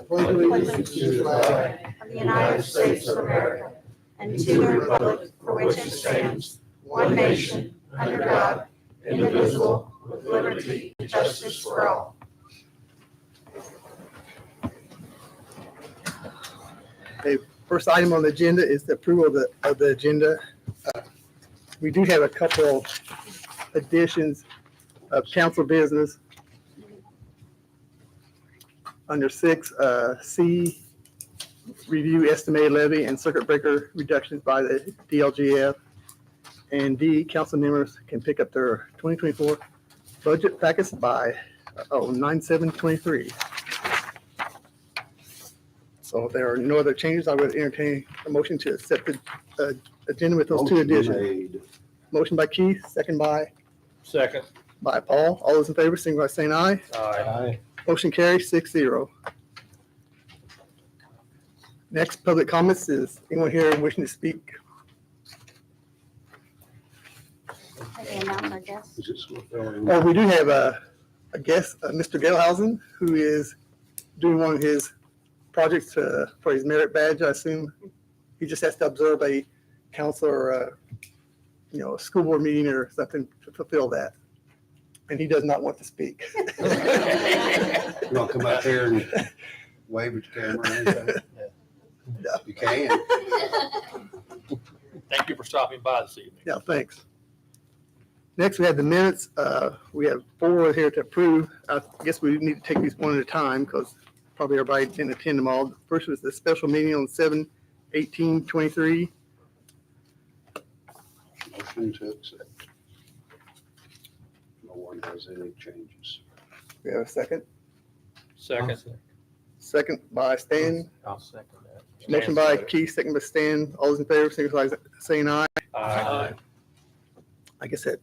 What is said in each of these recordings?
pledge allegiance to the flag of the United States of America and to the republic for which it stands, one nation, under God, indivisible, with liberty and justice for all. First item on the agenda is the approval of the agenda. We do have a couple additions of council business. Under 6C, review estimated levy and circuit breaker reductions by the DLGF. And D, council members can pick up their 2024 budget packets by 9/7/23. So if there are no other changes, I would entertain a motion to accept the agenda with those two additions. Motion by Keith, second by Paul. All those in favor, signify by saying aye. Aye. Motion carries 6-0. Next, public comments. Is anyone here wishing to speak? I guess. Oh, we do have a guest, Mr. Gelhausen, who is doing one of his projects for his merit badge. I assume he just has to observe a council or a school board meeting or something to fulfill that. And he does not want to speak. You want to come out here and wave at the camera or anything? No. You can. Thank you for stopping by this evening. Yeah, thanks. Next, we have the minutes. We have 4 here to approve. I guess we need to take these one at a time because probably everybody didn't attend them all. First was the special meeting on 7/18/23. Motion to accept. No one has any changes. We have a second. Second. Second by Stan. I'll second that. Motion by Keith, second by Stan. All those in favor, signify by saying aye. Aye. I guess that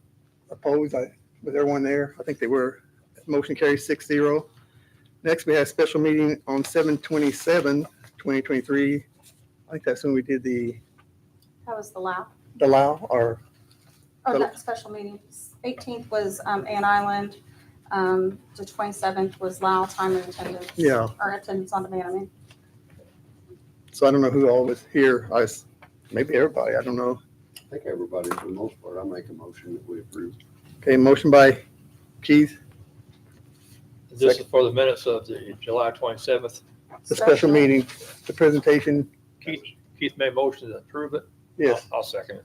opposed, was everyone there? I think they were. Motion carries 6-0. Next, we have a special meeting on 7/27/2023. I think that's when we did the That was the LAO. or Oh, that special meeting. 18th was Ann Island. The 27th was LAO time and attendance. Yeah. Or attendance on demand, I mean. So I don't know who all was here. Maybe everybody, I don't know. I think everybody, for the most part, I make a motion that we approve. Okay, motion by Keith, This is for the minutes of the July 27th. the special meeting, the presentation. Keith made a motion to approve it. Yes. I'll second it.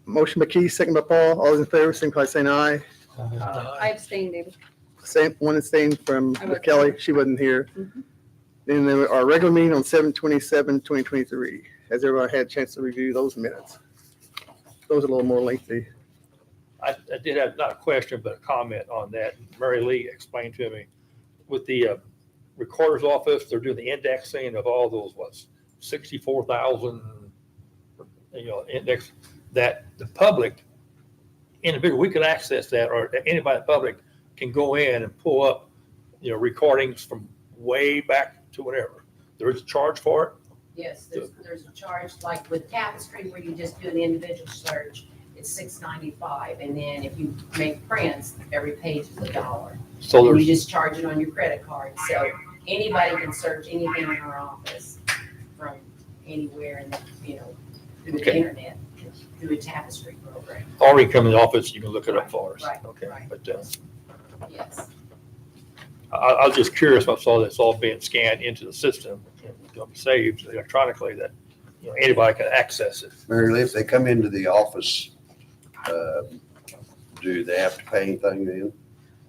Motion by Keith, second by Paul. All those in favor, signify by saying aye. I abstained, David. Same, one abstained from I was- Kelly. She wasn't here. Mhm. Then there were our regular meeting on 7/27/2023. Has everybody had a chance to review those minutes? Those are a little more lengthy. I did have, not a question, but a comment on that. Mary Lee explained to me with the recorder's office, they're doing the indexing of all those, 64,000, index, that the public, individual, we could access that, or anybody in the public can go in and pull up, recordings from way back to whatever. There is a charge for it. Yes, there's a charge, like with Tapestry, where you just do an individual search, it's $6.95, and then if you make prints, every page is $1. So And you there's, just charge it on your credit card, so anybody can search anything in our office from anywhere in the, through the Okay. internet, through a Tapestry program. or you come in the office, you can look it up for us. Right, Okay, right. but Yes, I was just curious when I saw this all being scanned into the system, saved electronically, that anybody can access it. Mary Lee, if they come into the office, do they have to pay anything then?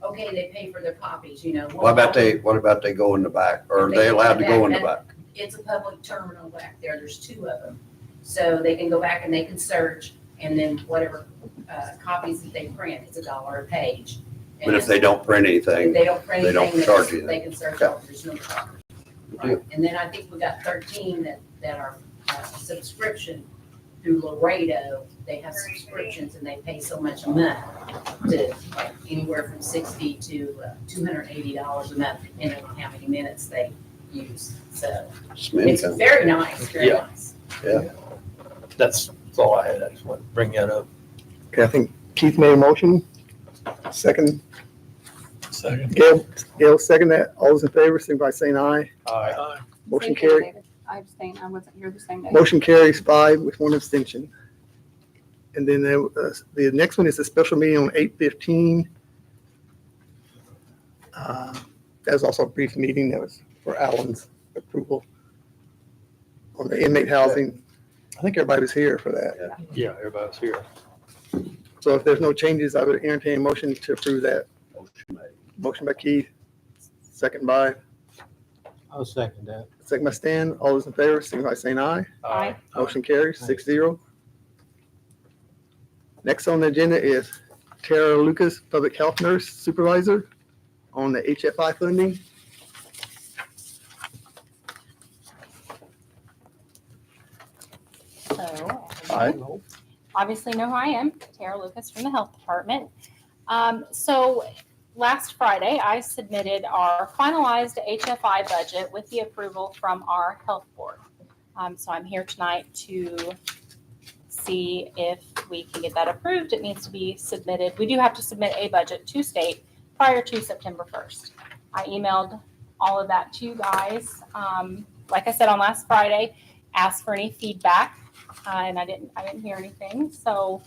okay, they pay for their copies, What about they go in the back? Or are they allowed to go in the back? It's a public terminal back there, there's 2 of them. So they can go back and they can search, and then whatever copies that they print, it's $1 a page. But if they don't print If anything, they don't print they don't anything, charge you they can search Okay. off, there's no charge. Right. And then I think we got 13 that are subscription through Laredo. They have subscriptions and they pay so much a month to, like, anywhere from $60 to $280 a month, depending on how many minutes they use. So some it's income. very nice, very Yeah. nice. That's all I had. I just wanted to bring that up. Okay, I think Keith made a motion. Second, Second. Gail second that. All those in favor, signify by saying aye. Aye. Motion Thank you, carried. David. I abstain. I wasn't here the same day. Motion carries 5 with 1 abstention. And then the next one is a special meeting on 8/15. That was also a brief meeting that was for Alan's approval on the inmate housing. I think everybody was here for that. Yeah, everybody's here. So if there's no changes, I would entertain a motion to approve that. Motion made. Motion by Keith, second by I'll second that. Stan. All those in favor, signify by saying aye. Aye. Motion carries 6-0. Next on the agenda is Tara Lucas, Public Health Nurse Supervisor on the HFI funding. So, Aye. obviously know who I am, Tara Lucas from the Health Department. So last Friday, I submitted our finalized HFI budget with the approval from our health board. So I'm here tonight to see if we can get that approved. It needs to be submitted. We do have to submit a budget to state prior to September 1st. I emailed all of that to you guys. Like I said on last Friday, asked for any feedback, and I didn't hear anything. So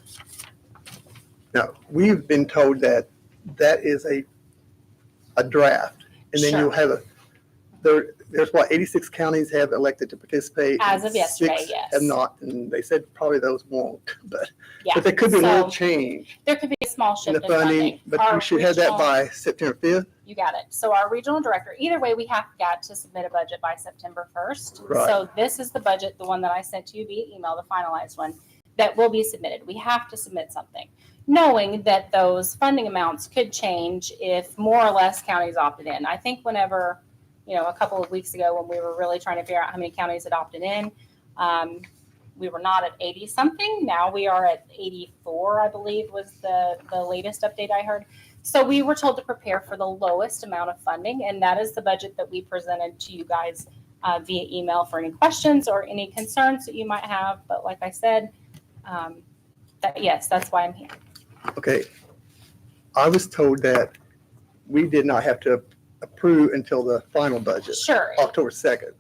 Now, we've been told that that is a draft, and then Sure. you'll have there's what, 86 counties have elected to participate. As of and yesterday, 6 yes. have not, and they said probably those won't, but yeah, there could be a little so change there could be a small in shift the in funding. funding, but Our we should have that regional- by September 5th. You got it. So our regional director, either way, we have got to submit a budget by September 1st. Right. So this is the budget, the one that I sent to you via email, the finalized one, that will be submitted. We have to submit something, knowing that those funding amounts could change if more or less counties opted in. I think whenever, a couple of weeks ago when we were really trying to figure out how many counties had opted in, we were not at 80 something. Now we are at 84, I believe was the latest update I heard. So we were told to prepare for the lowest amount of funding, and that is the budget that we presented to you guys via email for any questions or any concerns that you might have. But like I said, yes, that's why I'm here. Okay. I was told that we did not have to approve until the final budget, Sure. October 2nd.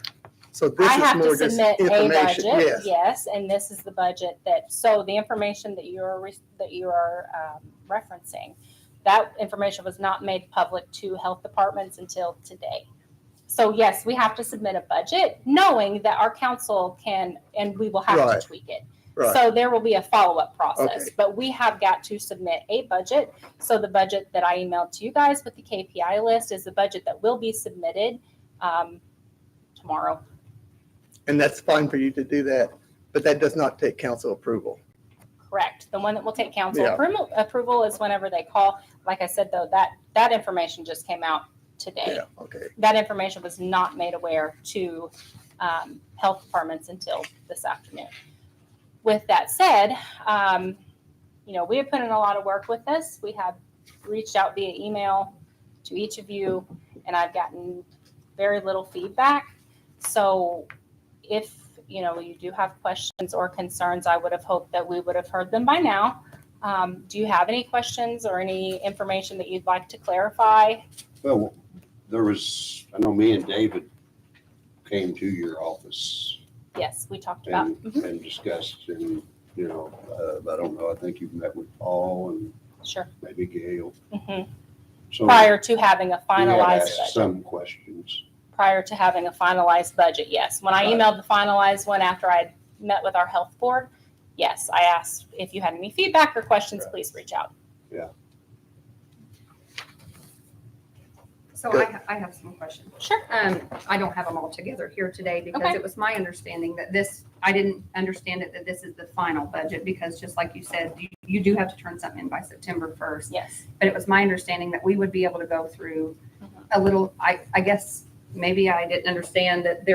So this I is have more to just submit a information. budget, Yes. yes, and this is the budget so the information that you are referencing, that information was not made public to health departments until today. So yes, we have to submit a budget, knowing that our council can, and we will have Right. to tweak it. Right. So there will be a follow-up process, Okay. but we have got to submit a budget. So the budget that I emailed to you guys with the KPI list is the budget that will be submitted tomorrow. And that's fine for you to do that, but that does not take council approval. Correct. The one that will take council Yeah. approval is whenever they call. Like I said, though, that information just came out today. Yeah, okay. That information was not made aware to health departments until this afternoon. With that said, we have put in a lot of work with this. We have reached out via email to each of you, and I've gotten very little feedback. So if, you do have questions or concerns, I would have hoped that we would have heard them by now. Do you have any questions or any information that you'd like to clarify? Well, I know me and David came to your office Yes, we talked about. and discussed, and, I don't know, I think you've met with Paul and Sure. maybe Gail. Mhm. So Prior to having a we had finalized asked budget. some questions. Prior to having a finalized budget, yes. When I Right. emailed the finalized one after I met with our health board, yes, I asked if you had any feedback or questions, Right. please reach out. So Good. I have some questions. Sure. I don't have them all together here today because Okay. it was my understanding that I didn't understand it, that this is the final budget because just like you said, you do have to turn something in by September 1st. Yes. But it was my understanding that we would be able to go through Mhm. a little, I guess, maybe I didn't understand that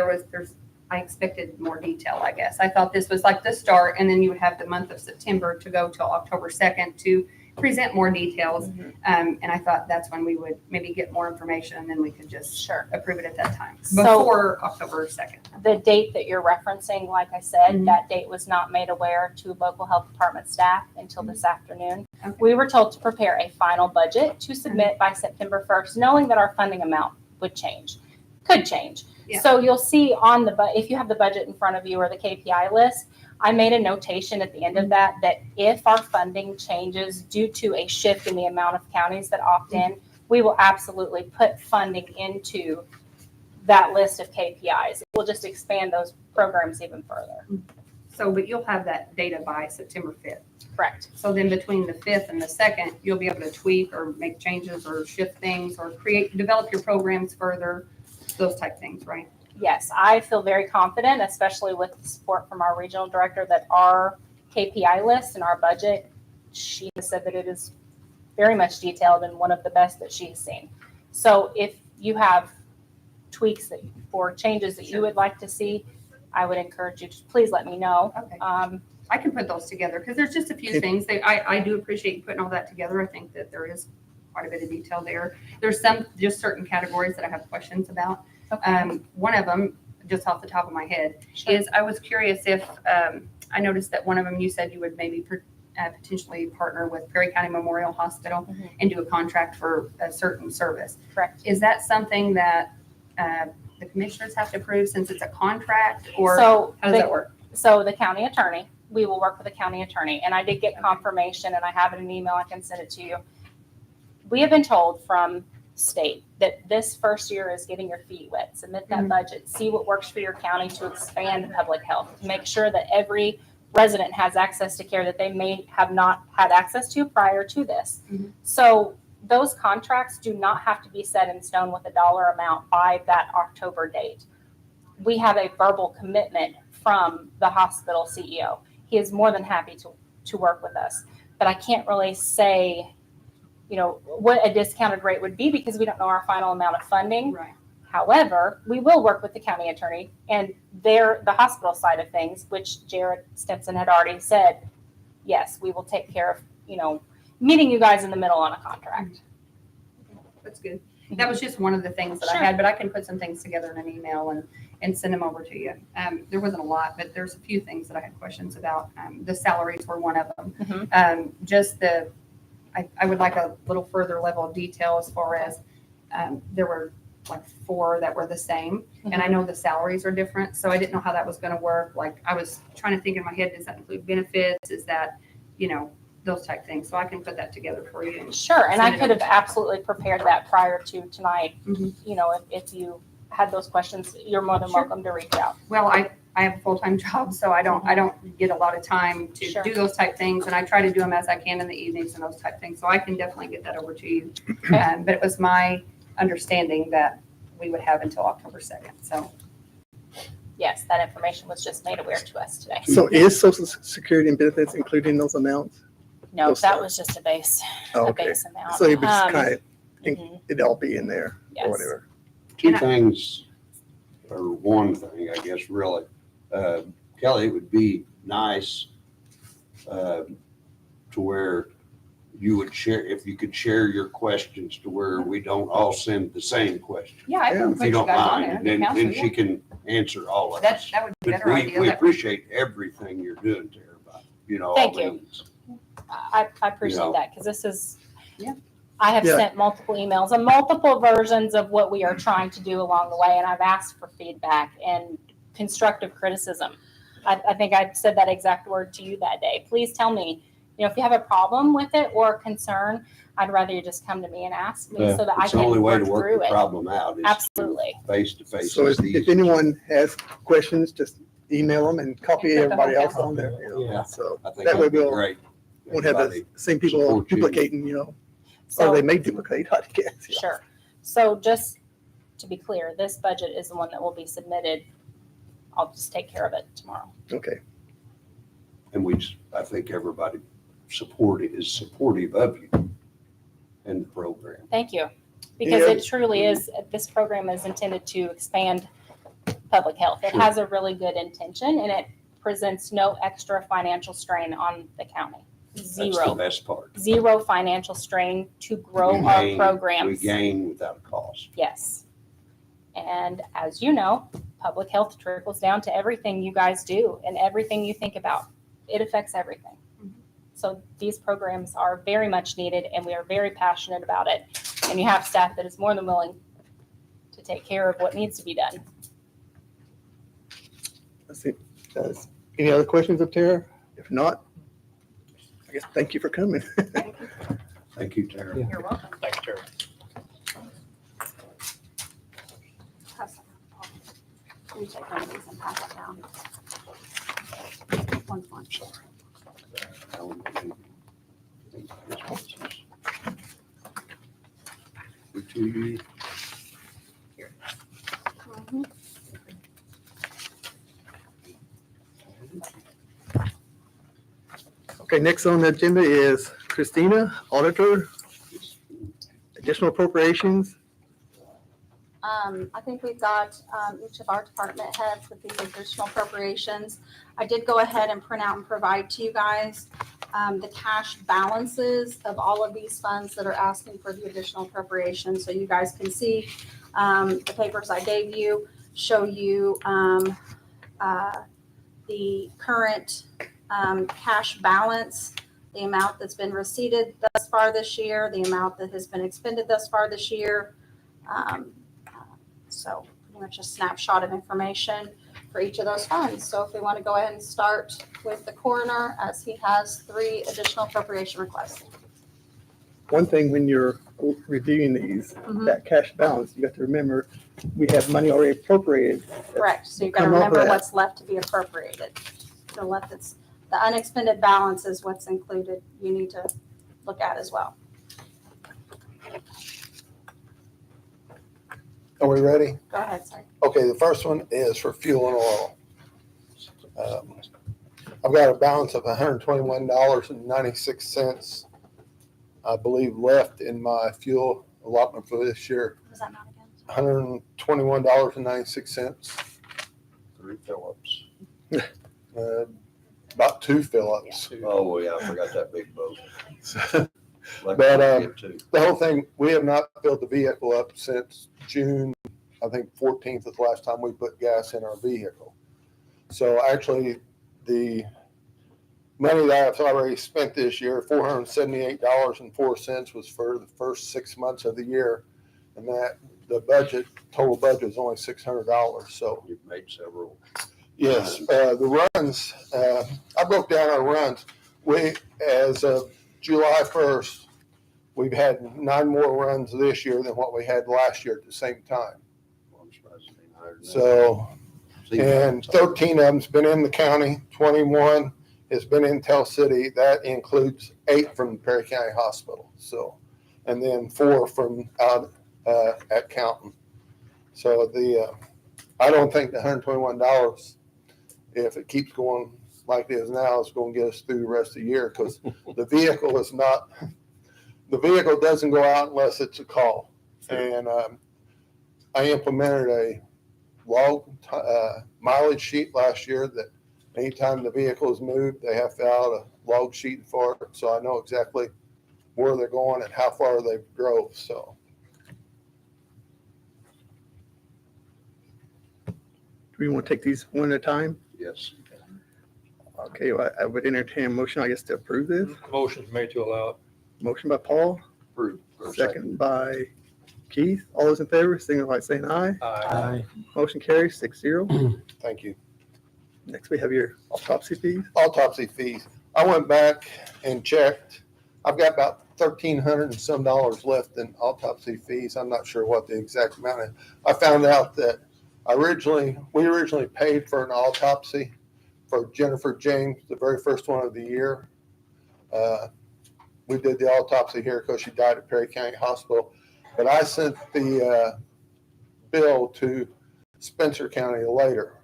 I expected more detail, I guess. I thought this was like the start and then you would have the month of September to go till October 2nd to present more details. Mhm. And I thought that's when we would maybe get more information and then we could just Sure. approve it at that time, So- before October 2nd. The date that you're referencing, like I said, Mhm. that date was not made aware to local health department staff until this afternoon. Okay. We were told to prepare a final budget to submit by September 1st, knowing that our funding amount would change, could change. Yeah. So you'll see on the, if you have the budget in front of you or the KPI list, I made a notation at the end of that if our funding changes due to a shift in the amount of counties that opt in, we will absolutely put funding into that list of KPIs. We'll just expand those programs even further. So, but you'll have that data by September 5th. Correct. So then between the 5th and the 2nd, you'll be able to tweak or make changes or shift things or develop your programs further, those type things, right? Yes, I feel very confident, especially with the support from our regional director, that our KPI list and our budget, she has said that it is very much detailed and one of the best that she's seen. So if you have tweaks or changes that you would like to see, I would encourage you to please let me know. Okay. I can put those together because there's just a few things that I do appreciate you putting all that together. I think that there is quite a bit of detail there. There's some just certain categories that I have questions about. One of them, just off the top of my head, Sure. is I was curious if I noticed that one of them you said you would maybe potentially partner with Perry County Memorial Hospital Mhm. and do a contract for a certain service. Correct. Is that something that the commissioners have to approve since it's a contract, or So how does that work? So the county attorney, we will work with the county attorney, and I did get confirmation, and I have it in an email, I can send it to you. We have been told from state that this first year is getting your feet wet, submit that Mhm. budget, see what works for your county to expand public health, to make sure that every resident has access to care that they may have not had access to prior to this. Mhm. So those contracts do not have to be set in stone with a dollar amount by that October date. We have a verbal commitment from the hospital CEO. He is more than happy to work with us, but I can't really say, what a discounted rate would be because we don't know our final amount of funding. Right. However, we will work with the county attorney and the hospital side of things, which Jared Stetson had already said, yes, we will take care of, meeting you guys in the middle on a contract. That's good. That was just one of the things that I Sure. had, but I can put some things together in an email and send them over to you. There wasn't a lot, but there's a few things that I had questions about. The salaries were one of them. Mhm. I would like a little further level of detail as far as, there were like 4 that were the same. And I know the salaries are different, so I didn't know how that was gonna work. Like, I was trying to think in my head, does that include benefits? Is that, those type things. So I can put that together for you. Sure, and I Send it could have over. absolutely prepared that prior to tonight. Mhm. If you had those questions, you're more than Sure. welcome to reach out. Well, I have a full-time job, so I don't get a lot of time to Sure. do those type things, and I try to do them as I can in the evenings and those type things. So I can definitely get that over to you. But it was my understanding that we would have until October 2nd. So Yes, that information was just made aware to us today. So is Social Security and benefits including those amounts? No, Those that stuff. was just a base Okay. amount. So it was kind of, Mhm. it'd all be in there Yes. or whatever. Two And I- things, or one thing, I guess, really. Kelly, it would be nice to where you would share, if you could share your questions to where we don't all send the same question. yeah, I Yeah, can If put you you don't guys on mind, there. and the then, council, then she can answer all of That us. would be a But better we idea. That- appreciate everything you're doing to everybody, all Thank you. these. I appreciate know. that because this is, Yeah. I have Yeah. sent multiple emails and multiple versions of what we are trying to do along the way, and I've asked for feedback and constructive criticism. I think I said that exact word to you that day. Please tell me, if you have a problem with it or a concern, I'd rather you just come to me and ask me so that I It's the can only way work to work through the it. problem out is Absolutely. face to face. So if anyone has questions, just email them and copy And put the whole everybody else council. on there. Yeah. So I think that way that'd be we'll, great. won't have the Everybody same people support you. duplicating, or So, they may duplicate, I guess. Yeah. sure. So just to be clear, this budget is the one that will be submitted. I'll just take care of it tomorrow. Okay. And I think everybody is supportive of you and the program. Thank you. Because Yeah. it truly is, this program is intended to expand public health. It Sure. has a really good intention and it presents no extra financial strain on the county. That's the Zero. best part. Zero financial strain to grow We our gain- programs. We gain without cost. Yes. And as you know, public health trickles down to everything you guys do and everything you think about. It affects everything. So these programs are very much needed, and we are very passionate about it. And you have staff that is more than willing to take care of what needs to be done. That's it. Any other questions of Tara? If not, I guess thank you for coming. Thank you, Tara. You're welcome. Thanks, Terry. Let me take one of these and pass it down. One's one. Sorry. Mhm. Okay, next on the agenda is Christina, Auditor, additional appropriations. I think we've got each of our department heads with these additional appropriations. I did go ahead and print out and provide to you guys the cash balances of all of these funds that are asking for the additional appropriation. So you guys can see the papers I gave you show you the current cash balance, the amount that's been receipted thus far this year, the amount that has been expended thus far this year. So pretty much a snapshot of information for each of those funds. So if we want to go ahead and start with the coroner, as he has 3 additional appropriation requests. One thing when you're reviewing these, Mhm. that cash balance, you got to remember, we have money already appropriated. Correct. So you've got to Come off of remember that. what's left to be appropriated. The unexpended balance is what's included. You need to look at as well. Are we ready? Go ahead, sir. Okay, the first one is for fuel and oil. I've got a balance of $121.96, I believe, left in my fuel allotment for this year. Was that not again? $121.96, 3 Phillips. about 2 fill-ups. Oh, yeah, I forgot that big boat. Like But, I did too. The whole thing, we have not filled the vehicle up since June, I think 14th is the last time we put gas in our vehicle. So actually, the money that I've already spent this year, $478.04, was for the first 6 months of the year. And that the total budget is only $600. So You've made several. yes, the runs, I broke down our runs. We, as of July 1st, we've had 9 more runs this year than what we had last year at the same time. I'm surprised it ain't higher than that. So, and 13 of them's been in the county, 21 has been in Tell City. That includes 8 from Perry County Hospital. So, and then 4 from out at County. So I don't think the $121, if it keeps going like it is now, is going to get us through the rest of the year, because the vehicle doesn't go out unless it's a call. And I implemented a log mileage sheet last year that anytime the vehicle is moved, they have to fill out a log sheet for it. So I know exactly where they're going and how far they drove. So Do we want to take these one at a time? Yes. Okay, well, I would entertain a motion, I guess, to approve this. Motion's made to allow it. Motion by Paul, Approved. Or second by Keith. All those in favor, signify by saying aye. Aye. Motion carries 6-0. thank you. Next, we have your autopsy fees. Autopsy fees. I went back and checked. I've got about $1,300 and some left in autopsy fees. I'm not sure what the exact amount is. I found out that we originally paid for an autopsy for Jennifer James, the very first one of the year. We did the autopsy here because she died at Perry County Hospital. But I sent the bill to Spencer County later.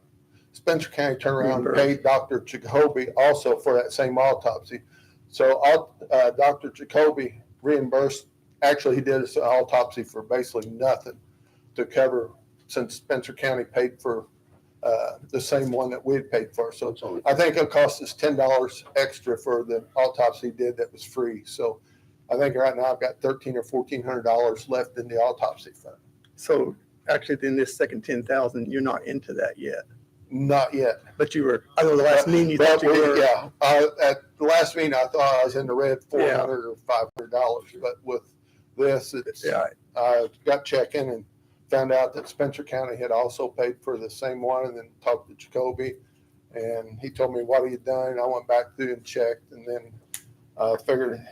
Spencer County turned around and paid Dr. Jacoby also for that same autopsy. So Dr. Jacoby reimbursed, actually he did his autopsy for basically nothing to cover, since Spencer County paid for the same one that we had paid for. So it's only I think it cost us $10 extra for the autopsy he did that was free. So I think right now I've got $1,300 or $1,400 left in the autopsy fund. So actually, in this second 10,000, you're not into that yet. Not yet. But you were, I know the last meeting you thought you were. Yeah, at the last meeting, I thought I was in the red $400 or $500, but with this, it's, Yeah, I got checking and found out that Spencer County had also paid for the same one, and then talked to Jacoby, and he told me what he had done, and I went back through and checked, and then figured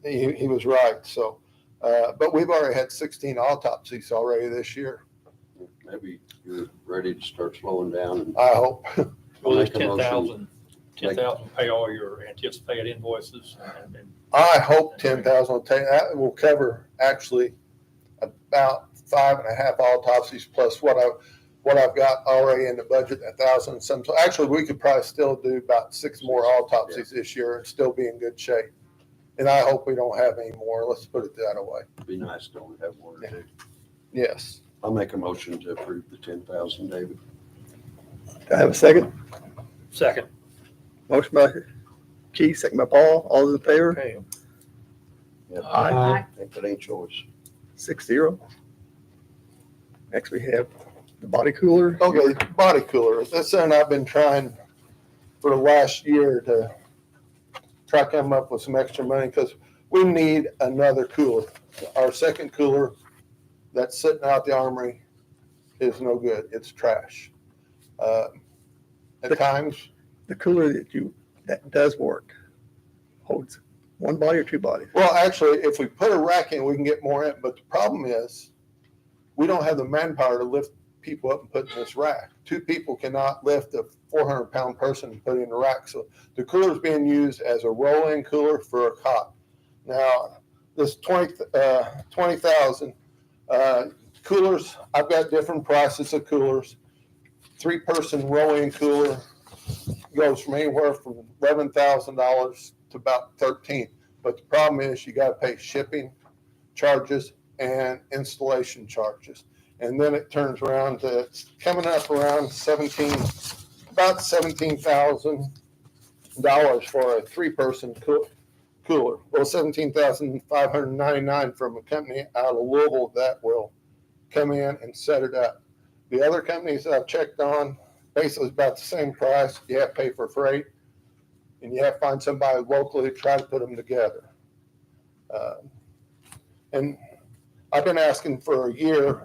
he was right, so, but we've already had 16 autopsies already this year, Maybe you're ready to start slowing down and I hope. Well, there's Make a motion. 10,000 pay all your anticipated invoices and I hope 10,000 will take, that will cover actually about 5.5 autopsies plus what I've got already in the budget, 1,000 and some. So actually, we could probably still do about 6 more autopsies this year and still be in good shape. And I hope we don't have any more. Let's put it that way. it'd be nice to only have one or two. Yes. I'll make a motion to approve the 10,000, David. do I have a second? second. Motion by Keith, second by Paul. All those in favor? Okay. Yep. Aye. If it ain't yours. 6-0. Next we have the body cooler. Okay, body cooler. That's something I've been trying for the last year to try to come up with some extra money because we need another cooler. Our second cooler that's sitting out the armory is no good. It's trash. At times, The cooler that does work holds one body or 2 bodies. well, actually, if we put a rack in, we can get more in. But the problem is, we don't have the manpower to lift people up and put in this rack. 2 people cannot lift a 400-pound person and put it in the rack. So the cooler is being used as a roll-in cooler for a cot. Now, this 20,000 coolers, I've got different prices of coolers. 3-person roll-in cooler goes from anywhere from $11,000 to about 13. But the problem is you got to pay shipping charges and installation charges. And then it turns around to, it's coming up around about $17,000 for a 3-person cooler. Well, $17,599 from a company out of Louisville that will come in and set it up. The other companies that I've checked on, basically about the same price. You have to pay for freight, and you have to find somebody locally to try to put them together. And I've been asking for a year,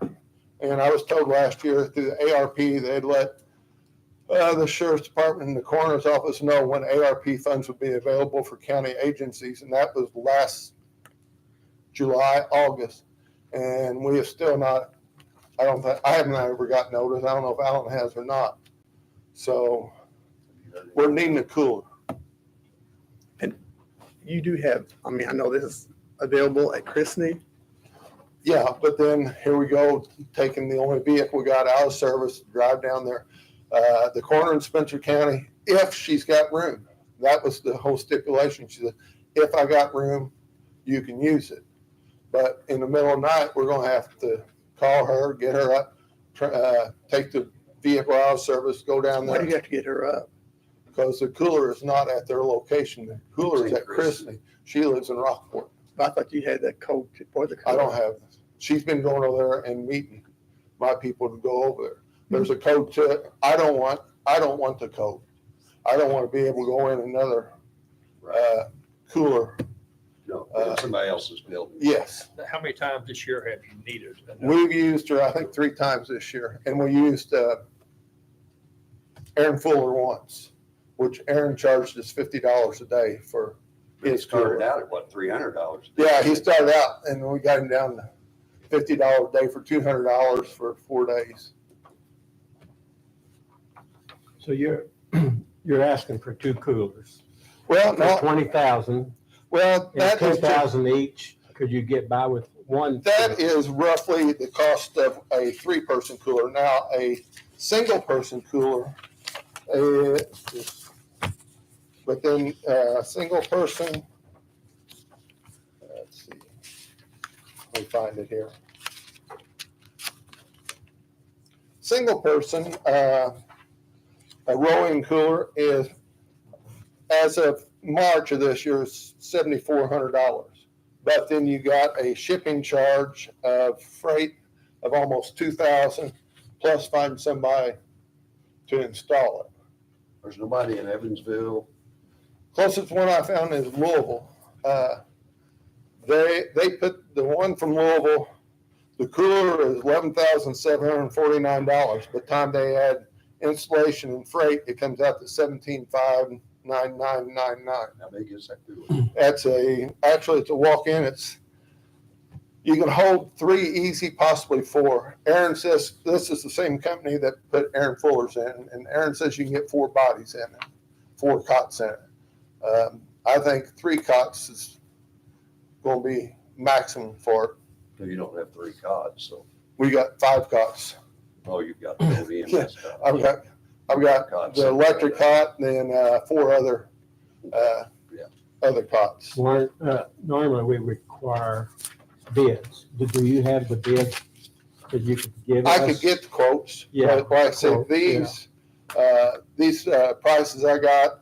and I was told last year through the ARP they'd let the sheriff's department and the coroner's office know when ARP funds would be available for county agencies, and that was last July, August, and we have still not. I haven't ever got notice. I don't know if Alan has or not. So we're needing a cooler. You do have, I mean, I know this is available at Chrisney. Yeah, but then here we go, taking the only vehicle we got out of service, to drive down there. The coroner in Spencer County, if she's got room. That was the whole stipulation. She said, if I got room, you can use it. But in the middle of the night, we're going to have to call her, get her up, take the vehicle out of service, go down Why do there. you have to get her up? Because the cooler is not at their location. The cooler is at Chrisney. She lives in Rockport. I thought you had that code for the I code. don't have, she's been going over there and meeting my people to go over there. There's a code to it. I don't want the code. I don't want to be able to go in another cooler. No, in somebody else's building. Yes. How many times this year have you needed? We've used her, I think, 3 times this year, and we used Aaron Fuller once, which Aaron charged us $50 a day for It his started cooler. out at what, $300? Yeah, he started out, and we got him down to $50 a day for $200 for 4 days. So you're asking for 2 coolers Well, for no, 20,000 well, and that is 10,000 each. Could you get by with one? that is roughly the cost of a 3-person cooler. Now, a single-person cooler is, but then single person, let's see, let me find it here. Single person, a rolling cooler is, as of March of this year, is $7,400. But then you got a shipping charge of freight of almost $2,000, plus finding somebody to install it. There's nobody in Evansville. Closest one I found is Louisville. They put the one from Louisville, the cooler is $11,749. By the time they add installation and freight, it comes out to $17,599.99. How big is that cooler? Actually, it's a walk-in. You can hold 3 easy, possibly 4. Aaron says this is the same company that put Aaron Fuller's in, and Aaron says you can get 4 bodies in it, 4 cots in it. I think 3 cots is going to be maximum for it. So you don't have 3 cots, so, We got 5 cots. oh, you've got the OEM Yeah, stuff. I've got Cots. the electric cot, and then 4 other cots. Normally we require bids. Do you have the bids that you could give us? I could get the quotes. Yeah. Like I said, Quote, these prices I got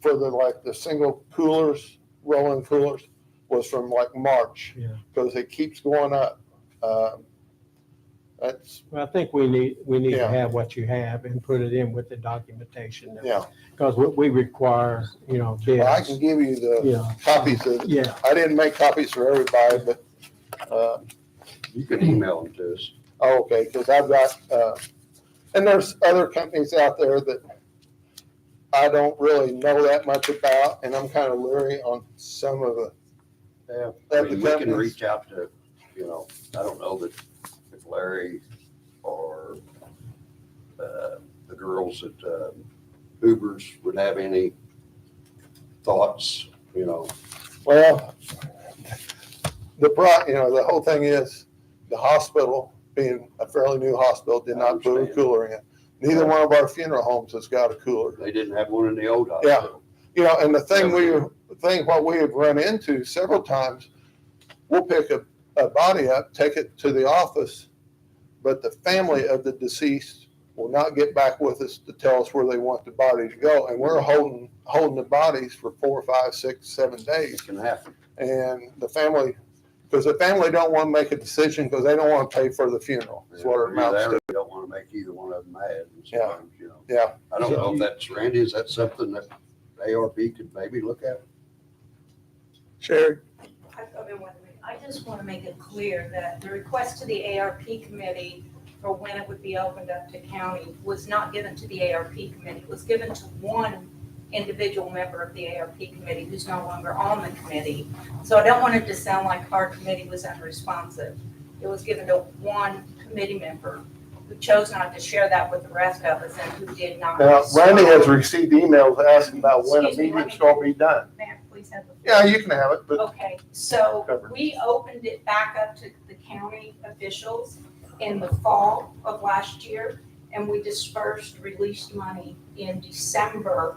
for the single coolers, rolling coolers, was from like March. Yeah. Because it keeps going up. That's, Well, I think we need Yeah. to have what you have and put it in with the documentation. yeah. Because we require, bids. Well, I can give you the Yeah, copies of, yeah. I didn't make copies for everybody, but, You can email them to us. okay, because I've got, and there's other companies out there that I don't really know that much about, and I'm kind of leery on some of the, I of the mean, we can companies. reach out to, I don't know that if Larry or the girls at Uber's would have any thoughts, Well, the whole thing is, the hospital, being a fairly new hospital, did not put a cooler in. Neither one of our funeral homes has got a cooler. they didn't have one in the old hospital. And the thing what we have run into several times, we'll pick a body up, take it to the office, but the family of the deceased will not get back with us to tell us where they want the body to go. And we're holding the bodies for 4, 5, 6, 7 days. It can happen. And the family don't want to make a decision because they don't want to pay for the funeral. That's what it amounts to. We don't want to make either one of them mad. And Yeah. sometimes, Yeah. I don't know if that's, Randy, is that something that ARP could maybe look at? Sherry? I just want to make it clear that the request to the ARP committee for when it would be opened up to county was not given to the ARP committee. It was given to one individual member of the ARP committee who's no longer on the committee. So I don't want it to sound like our committee was unresponsive. It was given to one committee member who chose not to share that with the rest of us and who did not. Now, Randy has received emails asking about when a Excuse me, let meeting's me- going to be done. May I please have the floor? Yeah, you can have it, but Okay, so Covered. we opened it back up to the county officials in the fall of last year, and we released money in December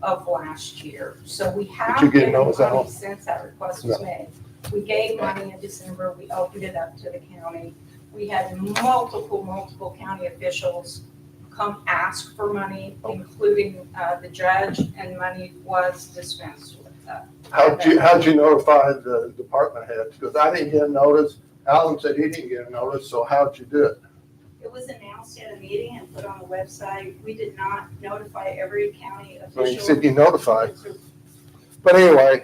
of last year. So we have Did you get given those out? money since that request was made. We gave money in December, we opened it up to the county. We had multiple county officials come ask for money, including the judge, and money was dispensed with. how'd you notify the department heads? Because I didn't get a notice. Alan said he didn't get a notice, so how'd you do it? It was announced at a meeting and put on the website. We did not notify every county Well, you official. said you notified. But anyway,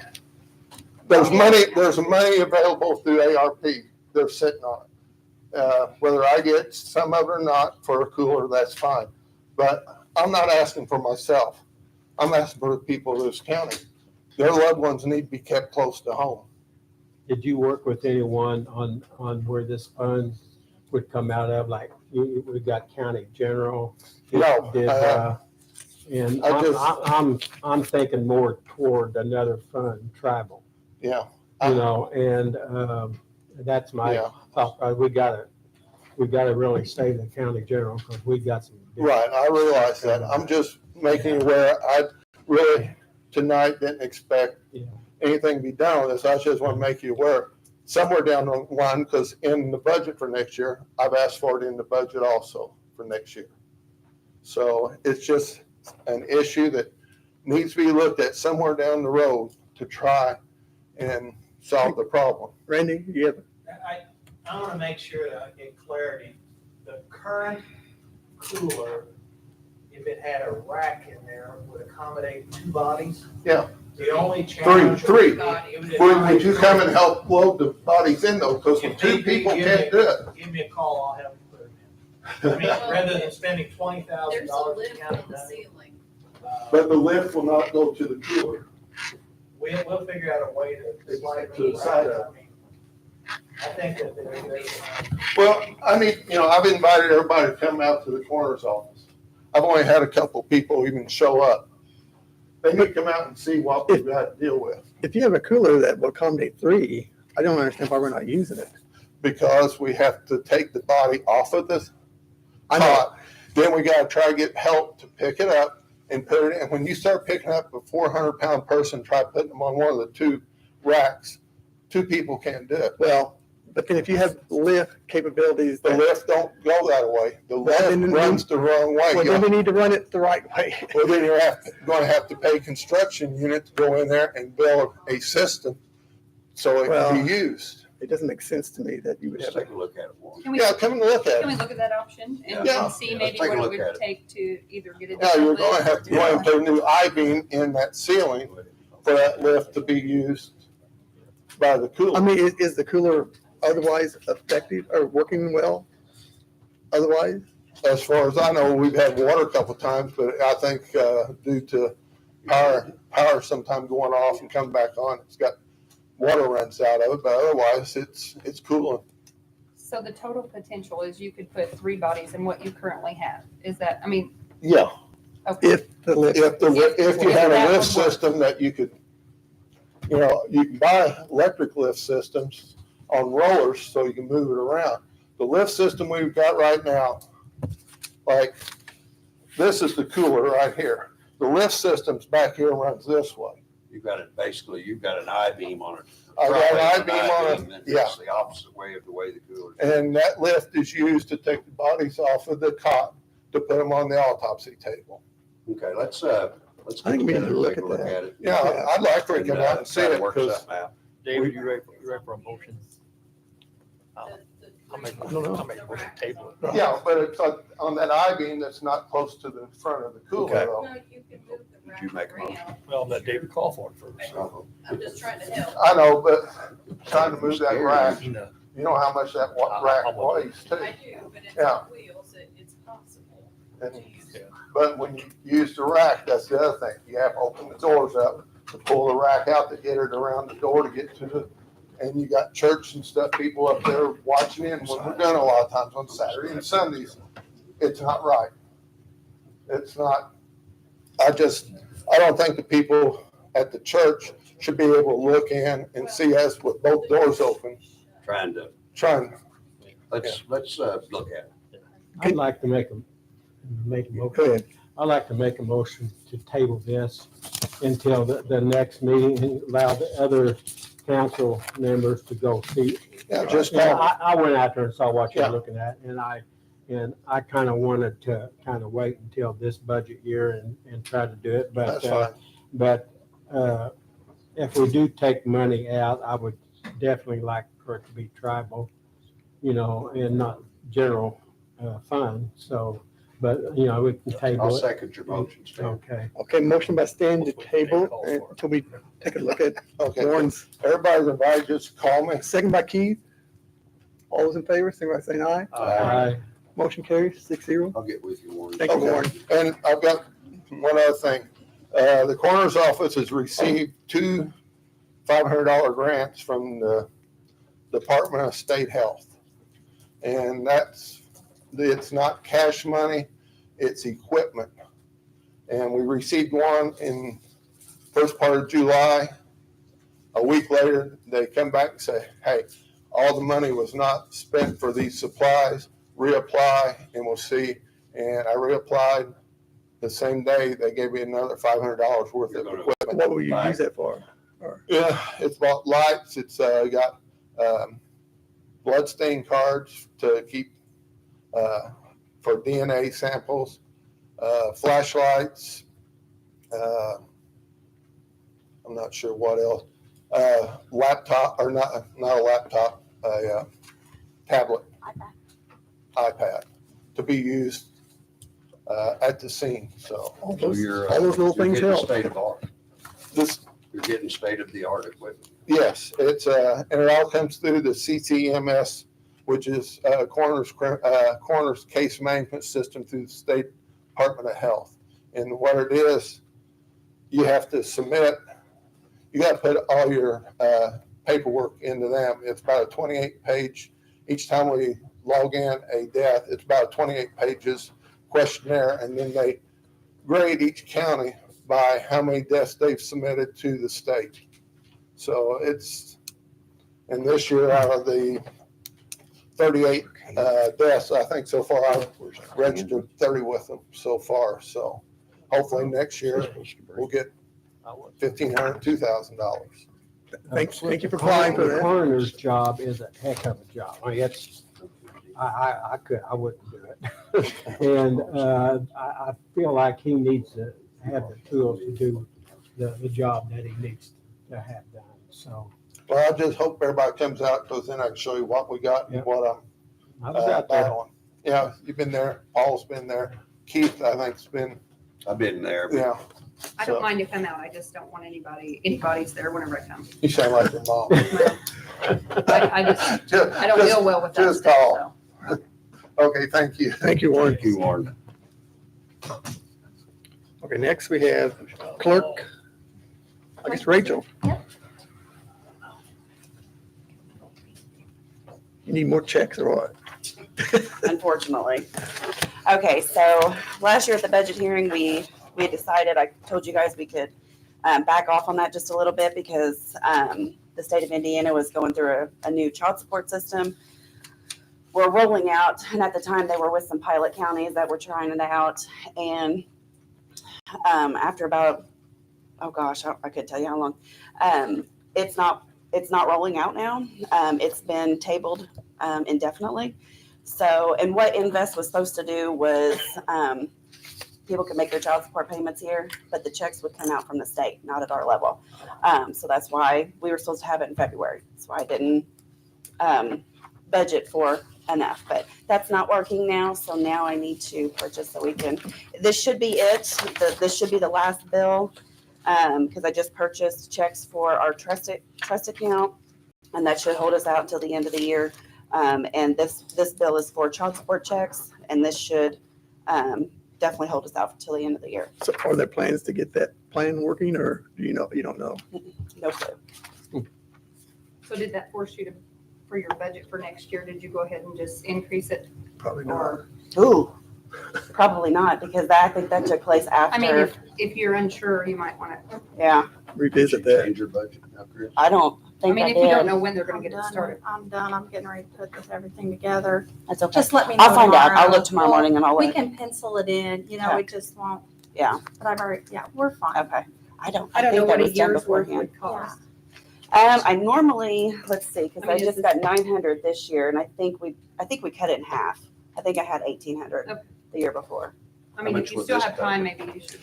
there's money available through ARP. They're sitting on it. Whether I get some of it or not for a cooler, that's fine. But I'm not asking for myself. I'm asking for the people of this county. Their loved ones need to be kept close to home. Did you work with anyone on where this fund would come out of? Like, we got county general? No, And I I'm thinking more toward another fund, tribal, Yeah. and that's my Yeah. thought. We gotta really save the county general because we got some. big- Right, I realize that. I'm just making you aware. I really tonight didn't expect Yeah. anything to be done on this. I just want to make you aware. Somewhere down the line, because in the budget for next year, I've asked for it in the budget also for next year. So it's just an issue that needs to be looked at somewhere down the road to try and solve the problem. Randy, you have, I want to make sure that I get clarity. The current cooler, if it had a rack in there, would accommodate 2 bodies? Yeah. The only challenge. Three. Would Would you come and help load the bodies in those? Because when 2 people can't do it. Give me a call, I'll have them put them in. I mean, rather than spending $20,000 There's a to lift count on the it, ceiling. But the lift will not go to the cooler. we'll figure out a way to slide To the side of it. I mean, I think that there's. Well, I mean, I've invited everybody to come out to the coroner's office. I've only had a couple people even show up. They need to come out and see what we've got to deal with. If you have a cooler that will accommodate 3, I don't understand why we're not using it. Because we have to take the body off of the I know, cot. Then we gotta try to get help to pick it up and put it in. When you start picking up a 400-pound person, try putting them on one of the 2 racks, 2 people can't do it. well, but then if you have lift capabilities, The that- lift don't go that way. The Well, then- lift runs the wrong way. well, then we need to run it the right way. Well, then you're gonna have to pay construction unit to go in there and build a system so it can be used. It doesn't make sense to me that you would Let's have. take a look at it, Warren. Can we, Yeah, come and look at can we it. look at that option and Yeah. and see Yeah, maybe let's take a what it look at would it. take to either get a Yeah, you're different gonna lift? have to go and put a new I-beam in that ceiling for that lift to be used by the I cooler. mean, is the cooler otherwise effective or working well? Otherwise, As far as I know, we've had water a couple times, but I think due to power sometime going off and coming back on, it's got water runs out of it, but otherwise it's cooling. So the total potential is you could put 3 bodies in what you currently have. Is that, I mean, Yeah. okay. if the lift, If you had that a lift would work. system that you could, you can buy electric lift systems on rollers so you can move it around. The lift system we've got right now, like, this is the cooler right here. The lift system's back here runs this way. You've got an I-beam on it. I got an I-beam on I-beam, it, and yeah. It's the opposite way of the way the cooler. And that lift is used to take the bodies off of the cot to put them on the autopsy table. Okay, let's I think we need to look take a at that. at it. Yeah, I'd like for you to come out and see try to it, work because something out. David, you ready for a motion? I'll make a don't know. motion to table it. yeah, but it's like on that I-beam that's not close to the front of the cooler Okay. though. No, you can move the Did you make a motion? around. Well, let David call for it first. So, I'm just trying to help. I know, but trying to move that rack, You know, you know how much that rack weighs too. I do, but it's Yeah. on wheels, it's possible to And- use. But when you use the rack, that's the other thing. You have to open the doors up to pull the rack out to get it around the door to get to the, and you got church and stuff, people up there watching in when we're done a lot of times on Saturday and Sundays. It's not right. It's not, I don't think the people at the church should be able to look in and see us with both doors open, trying to, trying. let's look at it. I'd like to make a go motion. ahead. I'd like to make a motion to table this until the next meeting and allow the other council members to go see. Yeah, just Yeah, call. I went out there and saw what you're Yeah. looking at, and I kind of wanted to kind of wait until this budget year and try to do it, but. That's fine. But if we do take money out, I would definitely like for it to be tribal, and not general fund. So, but, we can I'll table it. second your motion, Stan. Okay. Okay, motion by Stan to table until we take a look at Okay, Warren's. everybody's invited, just call me. Second by Keith. All those in favor, signify by saying aye. Aye. Motion carries 6-0. I'll get with you, Warren. Thank you, Okay. Warren. And I've got one other thing. The coroner's office has received 2 $500 grants from the Department of State Health. And it's not cash money, it's equipment. And we received one in first part of July. A week later, they come back and say, hey, all the money was not spent for these supplies, reapply and we'll see. And I reapplied the same day. They gave me another $500 worth of equipment. What will you use that for? Yeah, it's about lights. It's got blood stain cards to keep for DNA samples, flashlights. I'm not sure what else. Laptop, or not a laptop, a tablet, iPad. iPad to be used at the scene. So All So those you're, all those little you're things getting help. state of art. this, You're getting state of the art equipment. yes, it's, and it all comes through the CCMS, which is coroner's case management system through the State Department of Health. And what it is, you have to submit, you got to put all your paperwork into them. It's about a 28-page, each time we log in a death, it's about 28 pages questionnaire, and then they grade each county by how many deaths they've submitted to the state. So it's, and this year out of the 38 deaths, I think so far I've registered 30 with them so far. So hopefully next year we'll get $1,500, $2,000. Thank you for applying for The that. coroner's job is a heck of a job. I mean, it's, I wouldn't do it. And I feel like he needs to have the tools to do the job that he needs to have done. So Well, I just hope everybody comes out, because then I can show you what we got and Yep. what I I'm was out there. battling. Yeah, you've been there. Paul's been there. Keith, I think, has been, I've been there. but yeah. I don't So- mind to come out. I just don't want anybody's there whenever I come. You sound like your mom. I don't Just- deal well with that just stuff, call. so. Okay, thank you. Thank you, Warren. Thank you, Warren. Okay, next we have clerk, I guess Rachel. You need more checks or what? Unfortunately. Okay, so last year at the budget hearing, we decided, I told you guys we could back off on that just a little bit because the state of Indiana was going through a new child support system. We're rolling out, and at the time they were with some pilot counties that were trying it out. And after about, oh gosh, I could tell you how long, it's not rolling out now. It's been tabled indefinitely. So, and what Invest was supposed to do was people could make their child support payments here, but the checks would come out from the state, not at our level. So that's why we were supposed to have it in February. That's why I didn't budget for enough, but that's not working now. So now I need to purchase so we can, this should be it. This should be the last bill because I just purchased checks for our trust account, and that should hold us out until the end of the year. And this bill is for child support checks, and this should definitely hold us out until the end of the year. So are there plans to get that plan working, or do you know, you don't know? No clue. So did that force you to, for your budget for next year, did you go ahead and just increase it? Probably not. Or, Ooh, probably not, because I think that took place I mean, after, if you're unsure, you might want to, yeah, Revisit that. Change your budget now, Chris? I don't I think mean, I if you don't did. know when they're gonna I'm get it done. started. I'm done. I'm getting ready to put this everything together. That's okay. Just let me know I'll find out. I'll tomorrow. look tomorrow Well, morning and I'll We let, can pencil it in, you know, Okay. it just won't. Yeah. But I've already, yeah, we're fine. okay. I don't I don't think know that what a was done year's worth beforehand. would cost. I normally, let's see, because I I mean, just is got 900 this year, and I think we cut it in half. I think I had 1,800 Okay. the year before. I mean, much if you would still this have time, cover? maybe you should.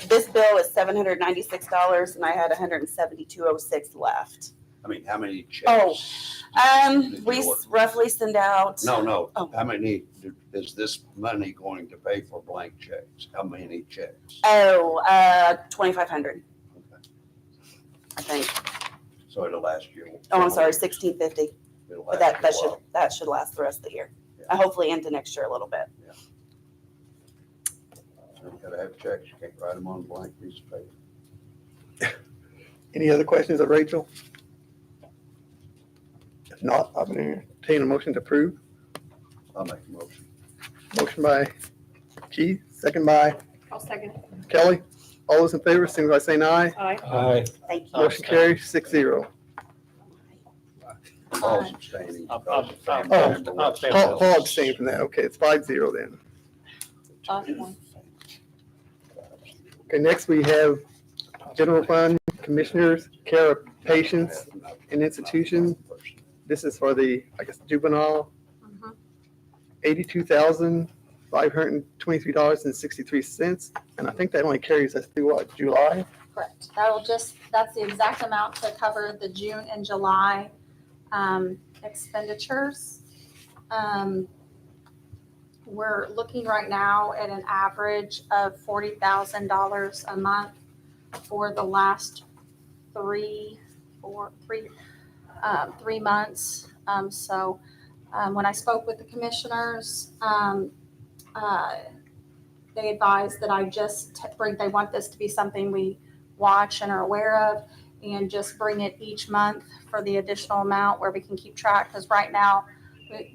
This bill is $796, and I had 172.06 left. I mean, how many Oh, checks? did we you order? roughly send out. No. Oh. How many is this money going to pay for blank checks? How many checks? 2,500. I think. So it'll last you. Oh, I'm sorry, 1,650. It'll But last that you a while. should last the rest of the year. Yeah. Hopefully into next year a little bit. You gotta have checks. You can't write them on a blank piece of paper. Any other questions of Rachel? If not, I'm going to entertain a motion to approve. I'll make a motion. Motion by Keith, second by I'll second it. Kelly. All those in favor, signify by saying aye. Aye. Thank you. Motion carries 6-0. Paul's abstaining. I'm- because of I'm- family I'm- member I'm wants to abstaining. help. Paul abstained from that. Okay, it's 5-0 then. Okay, next we have general fund commissioners, care of patients and institution. This is for the, I guess, juvenile, Mhm. $82,523.63. And I think that only carries us through what, July? Correct. That's the exact amount to cover the June and July expenditures. we're looking right now at an average of $40,000 a month for the last 3 months. When I spoke with the commissioners, they advised that they want this to be something we watch and are aware of, and just bring it each month for the additional amount where we can keep track. Because right now,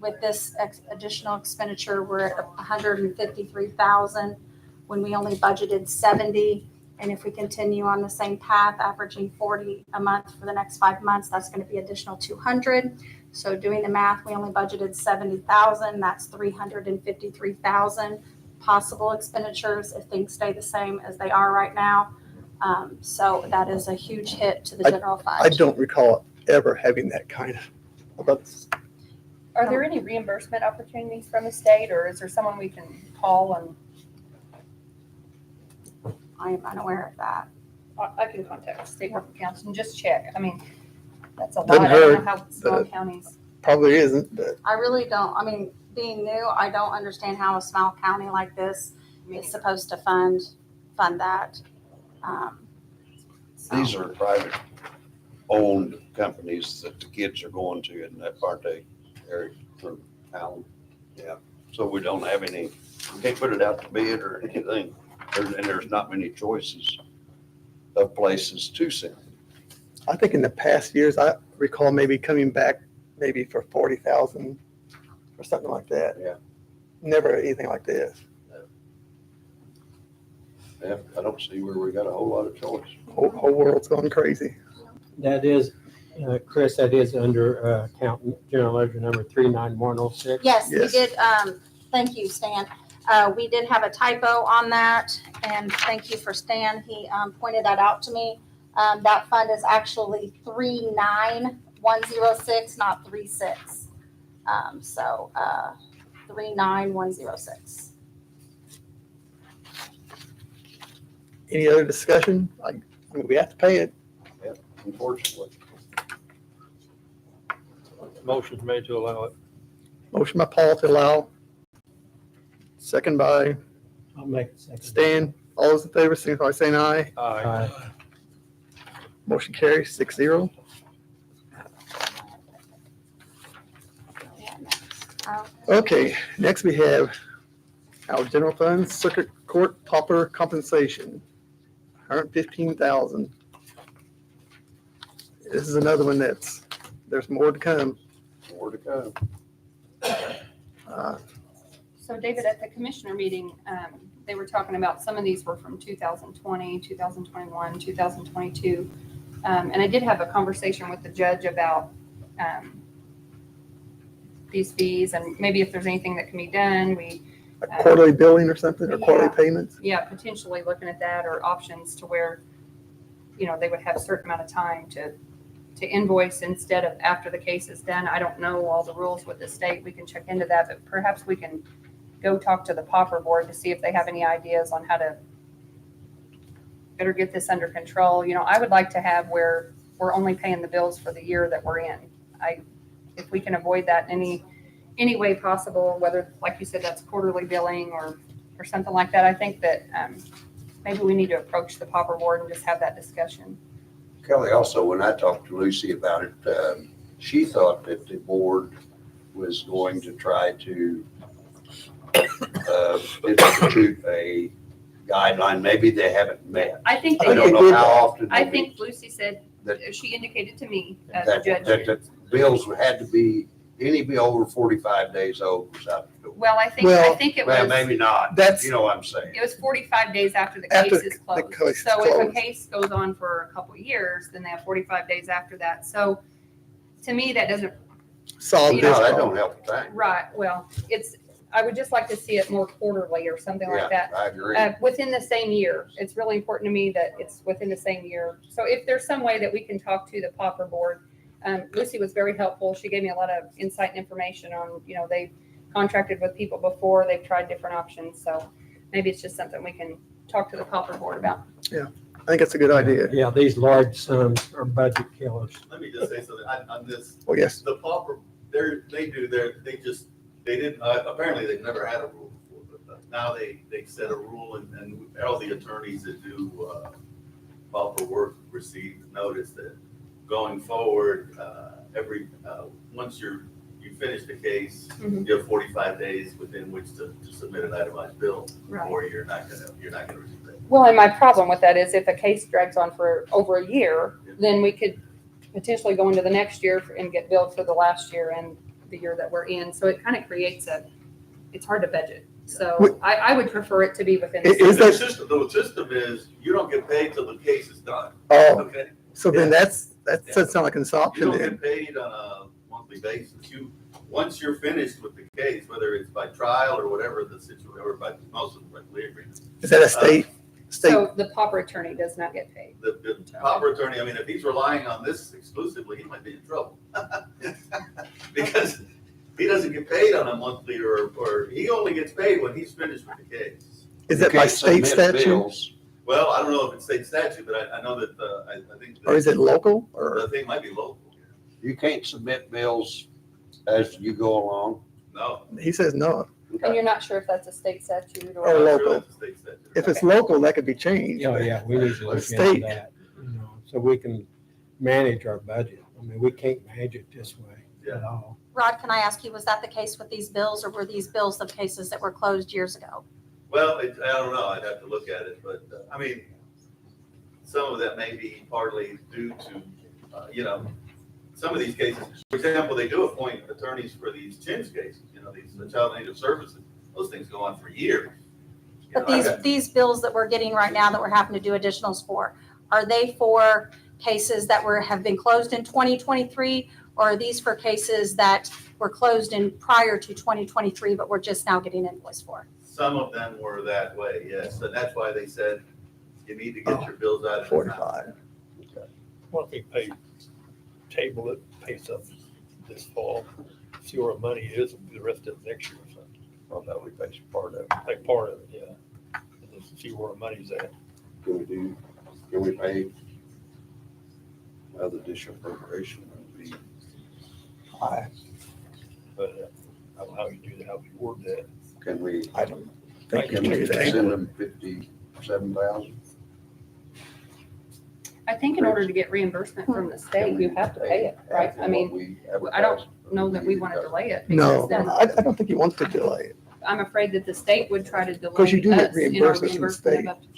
with this additional expenditure, we're at 153,000 when we only budgeted 70. And if we continue on the same path, averaging 40 a month for the next 5 months, that's going to be additional 200. So doing the math, we only budgeted 70,000. That's 353,000 possible expenditures if things stay the same as they are right now. So that is a huge hit to the general fund. I don't recall ever having that kind of. Are there any reimbursement opportunities from the state, or is there someone we can call? And I am unaware of that. I can contact the state worker council and just check. I mean, that's a lot. Doesn't I don't know hurt. how small counties. Probably isn't, but I really don't. I mean, being new, I don't understand how a small county like this is supposed to fund that. These are private owned companies that the kids are going to, and that aren't they, Eric, from Allen? Yeah, so we don't have any, we can't put it out to bid or anything. There's not many choices of places to send. I think in the past years, I recall maybe coming back maybe for 40,000 or something like that. Yeah. Never anything like this. Yeah, I don't see where we got a whole lot of choice. Whole world's going crazy. That is, Chris, that is under account general ledger number 39106. Yes, we Yes. did. Thank you, Stan. We did have a typo on that, and thank you for Stan. He pointed that out to me. That fund is actually 39106, not 36. 39106. Any other discussion? I mean, we have to pay it. Unfortunately. Motion's made to allow it. Motion by Paul to allow. Second by I'll make a second. Stan. All those in favor, signify by saying aye. Aye. Aye. Motion carries 6-0. Okay, next we have our general fund, circuit court pauper compensation, 115,000. This is another one there's more to come. More to come. So David, at the commissioner meeting, they were talking about some of these were from 2020, 2021, 2022. And I did have a conversation with the judge about these fees and maybe if there's anything that can be done. A quarterly billing or something, or quarterly payments? Yeah, potentially looking at that or options to where, they would have a certain amount of time to invoice instead of after the case is done. I don't know all the rules with the state. We can check into that, but perhaps we can go talk to the pauper board to see if they have any ideas on how to better get this under control. I would like to have where we're only paying the bills for the year that we're in. If we can avoid that in any way possible, whether, like you said, that's quarterly billing or something like that, I think that maybe we need to approach the pauper board and just have that discussion. Kelly, also, when I talked to Lucy about it, she thought that the board was going to try to institute a guideline. Maybe they haven't met. I think I they don't did. know how often. I they think meet. Lucy said, That- she indicated to me, the That judge. the bills had to be, any bill over 45 days old was out the door. Well, I think it Well, was, maybe not. That's- You know what I'm saying. it was 45 days after the After case is the closed. case is So if a closed. case goes on for a couple of years, then they have 45 days after that. So to me, that doesn't, Solve You this No, that problem. don't help the thing. right, well, I would just like to see it more quarterly or something like Yeah, that. I agree. Within the same year. It's really important to me that it's within the same year. So if there's some way that we can talk to the pauper board, Lucy was very helpful. She gave me a lot of insight and information on, they've contracted with people before, they've tried different options. So maybe it's just something we can talk to the pauper board about. I think it's a good idea. Yeah, these large sums are budget killers. Let me just say something on this. Well, yes, The pauper, they They didn't, apparently they've never had a rule before, but now they set a rule and all the attorneys that do file for work receive notice that going forward, once you finish the case, Mhm. you have 45 days within which to submit an itemized bill, Right. or you're not gonna receive that. Well, and my problem with that is if a case drags on for over a year, then we could potentially go into the next year and get billed for the last year and the year that we're in. So it kind of creates it's hard to budget. So I would prefer it to be within. Is The that- system is, you don't get paid till the case is done, Oh, okay? so then that doesn't sound like an You option don't then. get paid on a monthly basis. Once you're finished with the case, whether it's by trial or whatever the situation, or by most of them by plea agreement, Is that a state? So the pauper attorney does not get paid. the proper attorney, I mean, if he's relying on this exclusively, he might be in trouble. Because he doesn't get paid on a monthly or he only gets paid when he's finished with the case. Is that by state statute? Well, I don't know if it's state statute, but I know that, I think. Or is it local or? I think it might be local. You can't submit bills as you go along. No. He says no. And you're not sure if that's a state statute Or I'm not sure local. that's a state statute. If it's local, that could be changed. Oh, yeah, we need to look State. into that, so we can manage our budget. I mean, we can't manage it this way at all. Rod, can I ask you, was that the case with these bills, or were these bills of cases that were closed years ago? Well, I don't know, I'd have to look at it, but, I mean, some of that may be partly due to, some of these cases, for example, they do appoint attorneys for these CHIMS cases, the Child Native Services, those things go on for years. But these bills that we're getting right now that we're having to do additionals for, are they for cases that have been closed in 2023? Or are these for cases that were closed in prior to 2023, but we're just now getting invoiced for? Some of them were that way, yes, and that's why they said you need to get your bills out of the town. 45. What if we table it, pay some this fall, see where the money is, and do the rest of it next year or something. Well, that we pay part of it. Like part of it, yeah. And just see where the money's at. Can we pay other additional appropriation? But I don't know how you do that, how you word that. Can we, I don't think you can can we do that. send them 57,000? I think in order to get reimbursement from the state, you have to pay it, right? I mean, I don't know that we want to delay it. No, because then I don't think he wants to delay it. I'm afraid that the state would try to delay Because you do get us in our reimbursements from the reimbursement state. of up to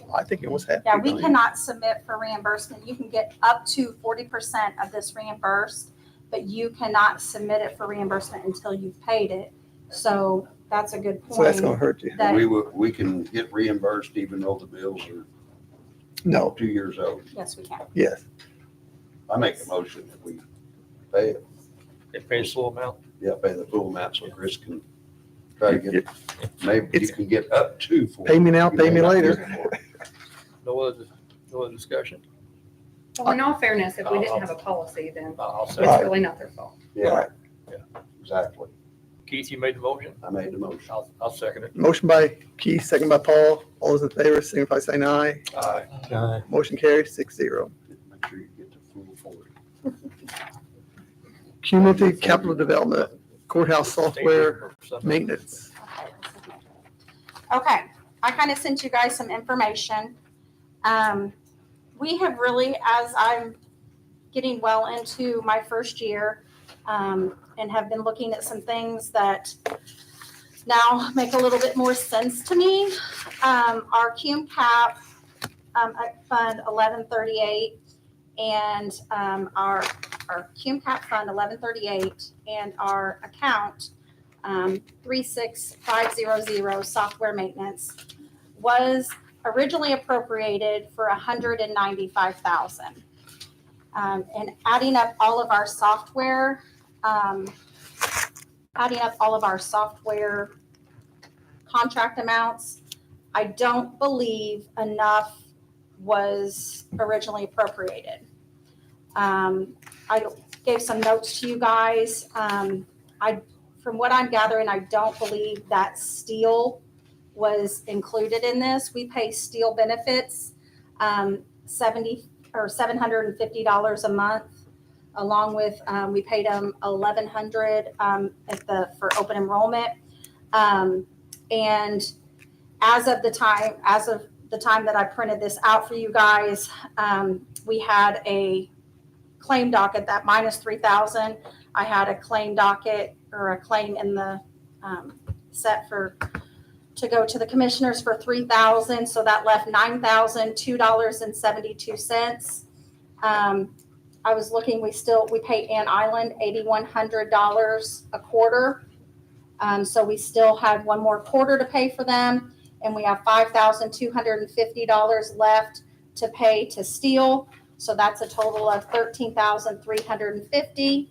40%. I think it was happy. Yeah, we cannot submit for reimbursement. You can get up to 40% of this reimbursed, but you cannot submit it for reimbursement until you've paid it. So that's a good So that's gonna point. hurt you. That, We can get reimbursed even though the bills are No, 2 years old. yes, we can. yes. I make a motion that we pay it. They pay a slow amount. Yeah, pay the full amount so Chris can try to get, maybe you It's- can get up to 40. Pay me now, pay me later. No other discussion? Well, in all fairness, if we didn't have a policy, then I'll it's say, Right. really not their fault. Yeah, Yeah. exactly. Keith, you made the motion? I made the motion. I'll second it. Motion by Keith, second by Paul. All those in favor, signify by saying aye. Aye. Motion carries 6-0. Make sure you get to full 40. Cumulative capital development, courthouse software maintenance. Okay, I kind of sent you guys some information. We have really, as I'm getting well into my first year, and have been looking at some things that now make a little bit more sense to me. Our cum cap, fund 1138 and, our cum cap fund 1138 and our account, 36500 software maintenance was originally appropriated for 195,000. And adding up all of our software, contract amounts, I don't believe enough was originally appropriated. I gave some notes to you guys. From what I'm gathering, I don't believe that steel was included in this. We pay steel benefits, $750 a month. along with, we paid them $1,100 for open enrollment. And as of the time that I printed this out for you guys, we had a claim docket that minus 3,000. I had a claim docket or a claim in the set to go to the commissioners for 3,000. So that left $9,002.72. I was looking, we pay Ann Island $8,100 a quarter. So we still had one more quarter to pay for them, and we have $5,250 left to pay to Steel. So that's a total of $13,350.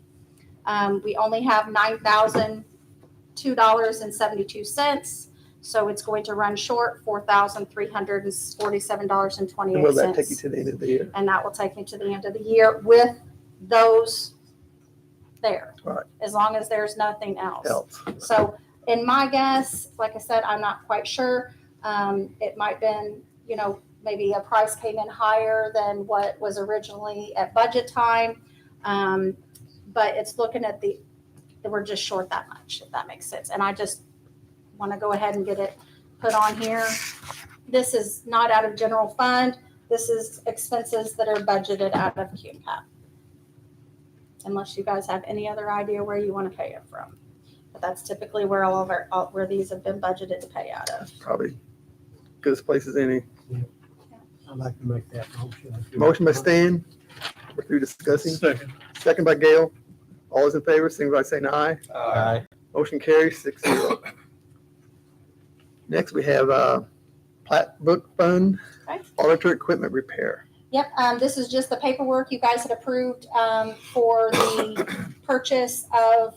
We only have $9,002.72. So it's going to run short $4,347.28. And will that take you to the end of the year? And that will take me to the end of the year with those there. Right. As long as there's nothing else. So In my guess, like I said, I'm not quite sure. It might have been, maybe a price came in higher than what was originally at budget time. But it's looking at we're just short that much, if that makes sense. And I just want to go ahead and get it put on here. This is not out of general fund. This is expenses that are budgeted out of QCAP. Unless you guys have any other idea where you want to pay it from. But that's typically where where these have been budgeted to pay out of. probably good as place as any. I'd like to make that motion. Motion by Stan. We're through discussing. Second by Gail. All those in favor, signify by saying aye. Aye. Motion carries 6-0. Next, we have Plat Book Fund, Okay. auditor equipment repair. Yep, this is just the paperwork you guys had approved for the purchase of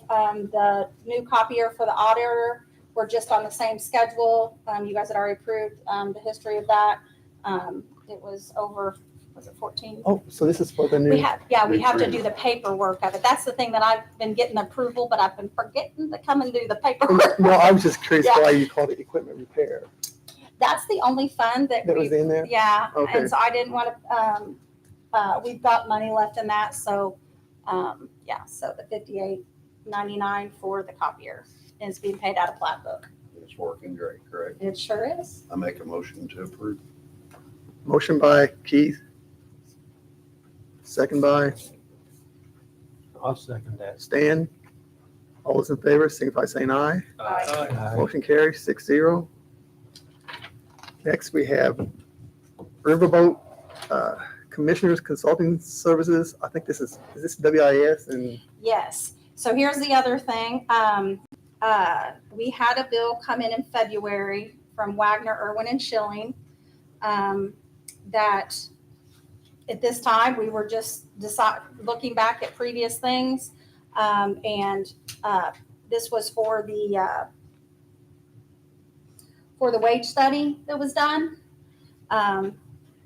the new copier for the auditor. We're just on the same schedule. You guys had already approved the history of that. It was over, was it 14? Oh, so this is for the new. We have to do the paperwork of it. That's the thing that I've been getting approval, but I've been forgetting to come and do the paperwork. No, I was just curious Yeah. why you called it equipment repair. That's the only fund that That was in there? Yeah, Okay. and so I didn't want to, we've got money left in that, so, so the $58.99 for the copier is being paid out of Plat Book. It's working great, correct? It sure is. I make a motion to approve. Motion by Keith. Second by I'll second that. Stan. All those in favor, signify by saying aye. Aye. Motion carries 6-0. Next, we have Riverboat Commissioners Consulting Services. I think is this WIS? And Yes. So here's the other thing. We had a bill come in February from Wagner, Irwin, and Schilling that at this time we were just looking back at previous things, and this was for the wage study that was done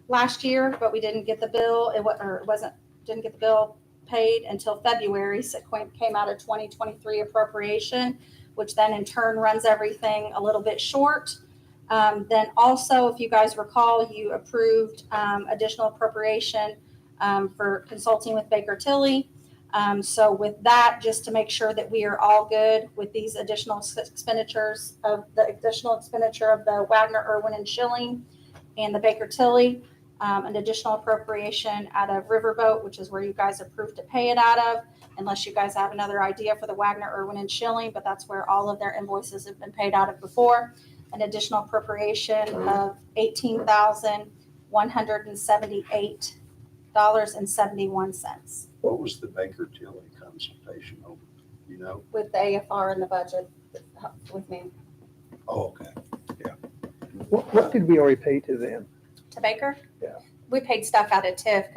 last year, but we didn't get the bill. Didn't get the bill paid until February. So it came out of 2023 appropriation, which then in turn runs everything a little bit short. Then also, if you guys recall, you approved additional appropriation for consulting with Baker Tilly. So with that, just to make sure that we are all good with these additional expenditures of the Wagner, Irwin, and Schilling and the Baker Tilly, an additional appropriation out of Riverboat, which is where you guys approved to pay it out of, unless you guys have another idea for the Wagner, Irwin, and Schilling, but that's where all of their invoices have been paid out of before. An additional appropriation of $18,178.71 What was the Baker Tilly consultation over? You know? with the AFR in the budget with me. Oh, okay. what did we already pay to them? To Baker? Yeah. We paid stuff out of TIF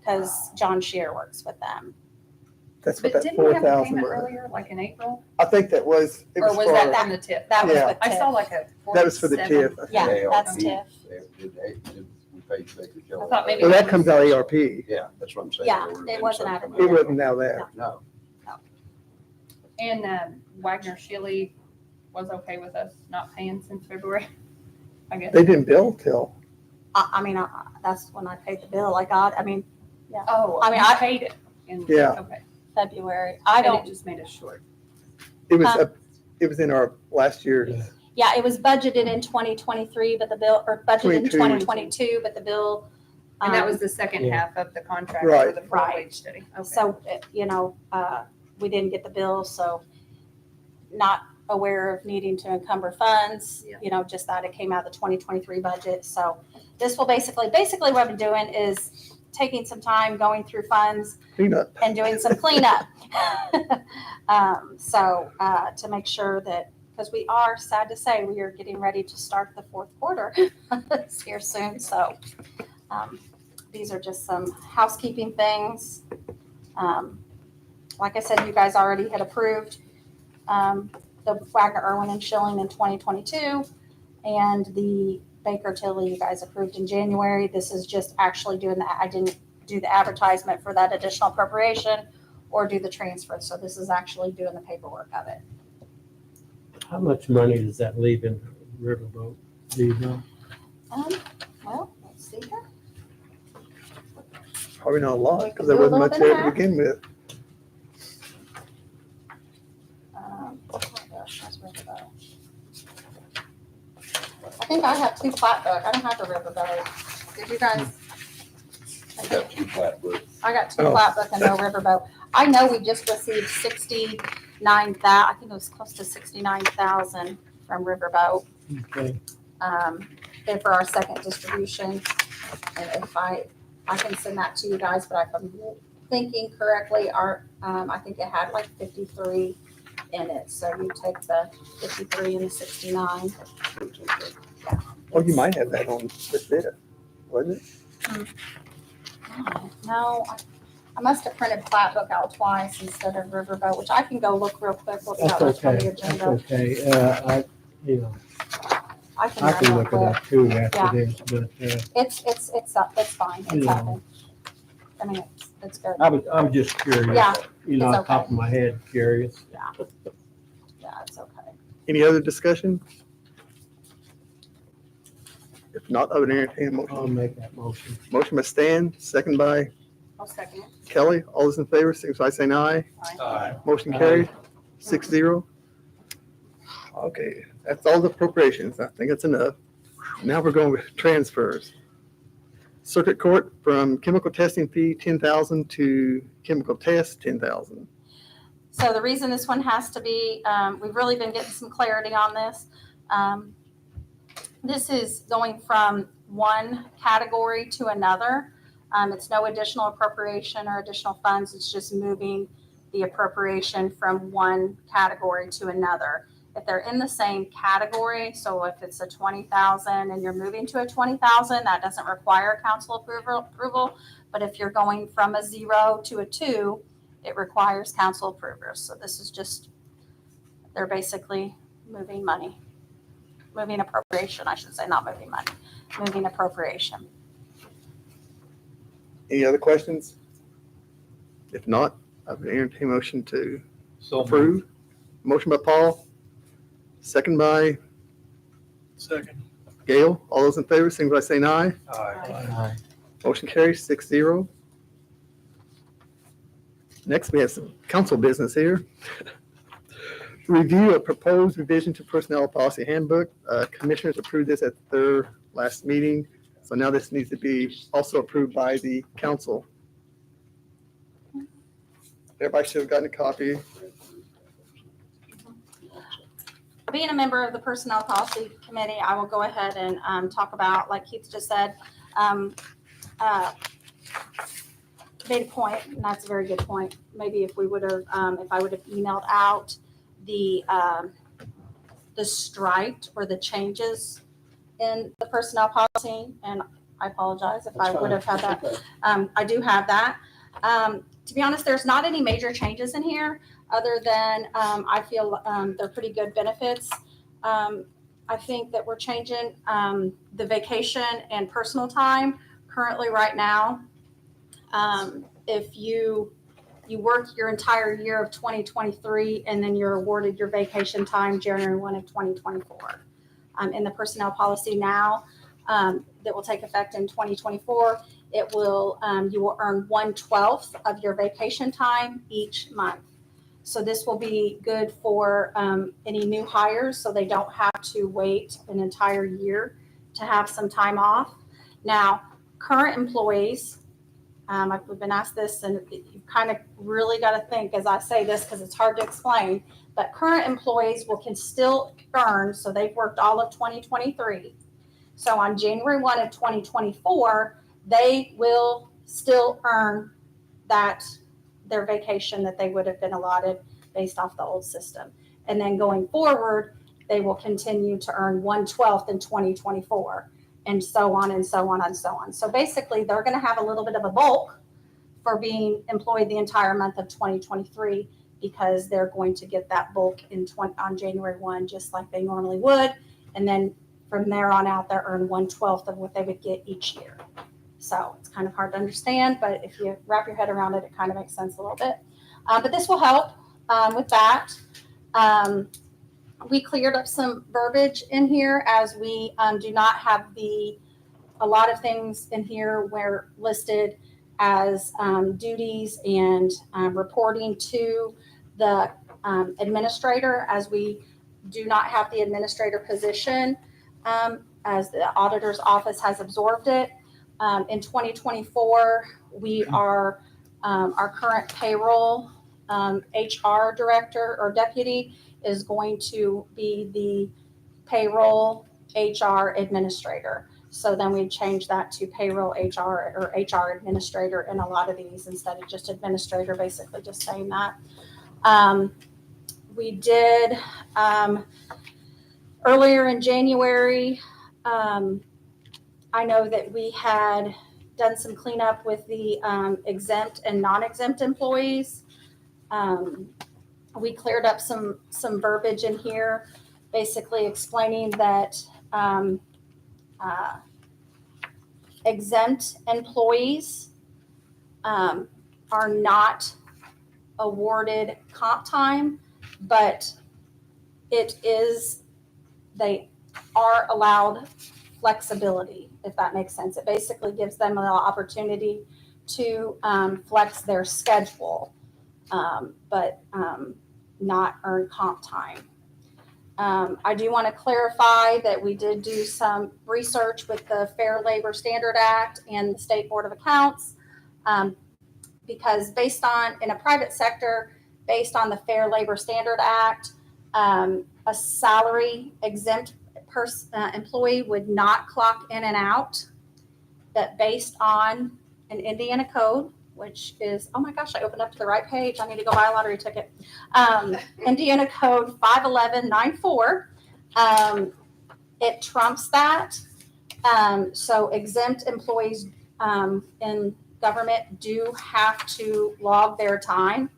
because John Shear works with them. That's But what that didn't we have a 4,000 payment was. earlier, like in April? I think that was. It Or was for- that from the TIF? That was Yeah. with I saw TIF. like a That was for the 47. TIF. Yeah, ARP. that's TIF. Did we pay Baker Tilly? I thought maybe- Well, that comes out of ARP. Yeah, that's what I'm saying. Yeah, There would've it been wasn't some out of come It wasn't now there. No. And Wagner Shilly was okay with us not paying since February, I guess. They didn't bill till, I mean, that's when I paid the bill. I got, Oh, I mean, I I- paid it Yeah. Okay. February. I And don't, it just made us short. It was, Um, it was in our last year's. yeah, it was budgeted in 2023, but the bill, or budgeted in 22. 2022, but the bill. And that um, was the second Yeah. half of the contract Right. for the full Right. wage study. Okay. So, we didn't get the bill, so not aware of needing to encumber funds, Yeah. just that it came out of the 2023 budget. So this will basically what I've been doing is taking some time going through funds Cleanup. and doing some cleanup. To make sure that, because we are, sad to say, we are getting ready to start the fourth quarter here soon. So these are just some housekeeping things. Like I said, you guys already had approved the Wagner, Irwin, and Schilling in 2022, and the Baker Tilly you guys approved in January. This is just actually doing that. I didn't do the advertisement for that additional appropriation or do the transfer. So this is actually doing the paperwork of it. How much money does that leave in Riverboat? Do you know? Well, let's see here. Probably not a lot, We because can there do a wasn't little much bit there of to math. begin with. Oh gosh, that's Riverboat. I think I have two flatbook. I don't have a Riverboat. Did you guys? I got two flatbooks. I got two Oh. flatbook and no Riverboat. I know we just received 69,000. I think it was close to 69,000 from Riverboat. Okay. And for our second distribution. And if I can send that to you guys, but if I'm thinking correctly, I think it had like 53 in it. So you take the 53 and the 69. Oh, you might have that on this bit, wasn't it? No, I must have printed flatbook out twice instead of Riverboat, which I can go look real quick. Look That's at what's on okay. the That's agenda. okay. I can I run can real look it quick. up too after Yeah. this, but, It's fine. It's Yeah. happened. I mean, it's good. I was just curious. Yeah, You know, it's off the top of my head, curious. yeah, it's okay. Any other discussion? If not, I would entertain a I'll motion. make that motion. Motion by Stan, second by I'll second it. Kelly. All those in favor, signify by saying aye. Aye. Motion Aye. carried, 6-0. Okay, that's all the appropriations. I think that's enough. Now we're going with transfers. Circuit Court from chemical testing fee, 10,000 to chemical test, 10,000. So the reason this one has to be, we've really been getting some clarity on this. This is going from one category to another. It's no additional appropriation or additional funds. It's just moving the appropriation from one category to another. If they're in the same category, so if it's a 20,000 and you're moving to a 20,000, that doesn't require council approval. But if you're going from a 0 to a 2, it requires council approval. So this is just, they're basically moving money, moving appropriation, I should say, not moving money, moving appropriation. Any other questions? If not, I would entertain a motion to So approve. Motion by Paul, second by Second. Gail. All those in favor, signify by saying aye. Aye. Motion carries 6-0. Next, we have some council business here. Review a proposed revision to personnel policy handbook. Commissioners approved this at their last meeting. So now this needs to be also approved by the council. Everybody should have gotten a copy. Being a member of the Personnel Policy Committee, I will go ahead and talk about, like Keith just said, made a point, and that's a very good point. Maybe if we would have, if I would have emailed out the striped or the changes in the personnel policy, and I apologize if I would have had that. I do have that. To be honest, there's not any major changes in here other than I feel they're pretty good benefits. I think that we're changing the vacation and personal time currently right now. If you work your entire year of 2023 and then you're awarded your vacation time January 1 of 2024. In the personnel policy now that will take effect in 2024, it will, you will earn 1/12 of your vacation time each month. So this will be good for any new hires, so they don't have to wait an entire year to have some time off. Now, current employees, I've been asked this, and you kind of really got to think as I say this because it's hard to explain, but current employees can still earn, so they've worked all of 2023. So on January 1 of 2024, they will still earn their vacation that they would have been allotted based off the old system. And then going forward, they will continue to earn 1/12 in 2024, and so on and so on and so on. So basically, they're going to have a little bit of a bulk for being employed the entire month of 2023 because they're going to get that bulk on January 1, just like they normally would. And then from there on out, they're earned 1/12 of what they would get each year. So it's kind of hard to understand, but if you wrap your head around it, it kind of makes sense a little bit. But this will help with that. We cleared up some verbiage in here as we do not have a lot of things in here were listed as duties and reporting to the administrator, as we do not have the administrator position as the auditor's office has absorbed it. In 2024, we are our current payroll HR director or deputy is going to be the payroll HR administrator. So then we change that to payroll HR or HR administrator in a lot of these instead of just administrator, basically just saying that. We did earlier in January, I know that we had done some cleanup with the exempt and non-exempt employees. We cleared up some verbiage in here, basically explaining that exempt employees are not awarded comp time, but they are allowed flexibility, if that makes sense. It basically gives them an opportunity to flex their schedule, but not earn comp time. I do want to clarify that we did do some research with the Fair Labor Standard Act and the State Board of Accounts, because in a private sector, based on the Fair Labor Standard Act, a salary exempt employee would not clock in and out, but based on an Indiana code, which is, oh my gosh, I opened up to the right page. I need to go buy a lottery ticket. Indiana code 51194. It trumps that. So exempt employees in government do have to log their time.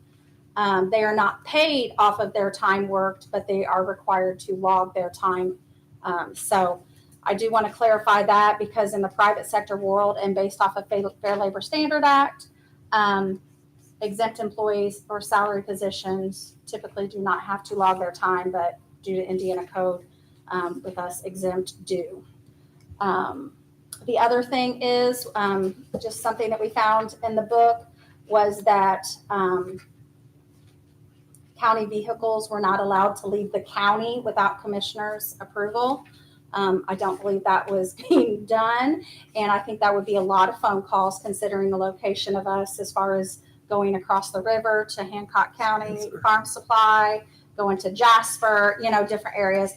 They are not paid off of their time worked, but they are required to log their time. So I do want to clarify that, because in the private sector world and based off of Fair Labor Standard Act, exempt employees or salary positions typically do not have to log their time, but due to Indiana code, with us exempt do. The other thing is just something that we found in the book was that county vehicles were not allowed to leave the county without commissioner's approval. I don't believe that was being done, and I think that would be a lot of phone calls considering the location of us as far as going across the river to Hancock County, Farm Supply, going to Jasper, different areas.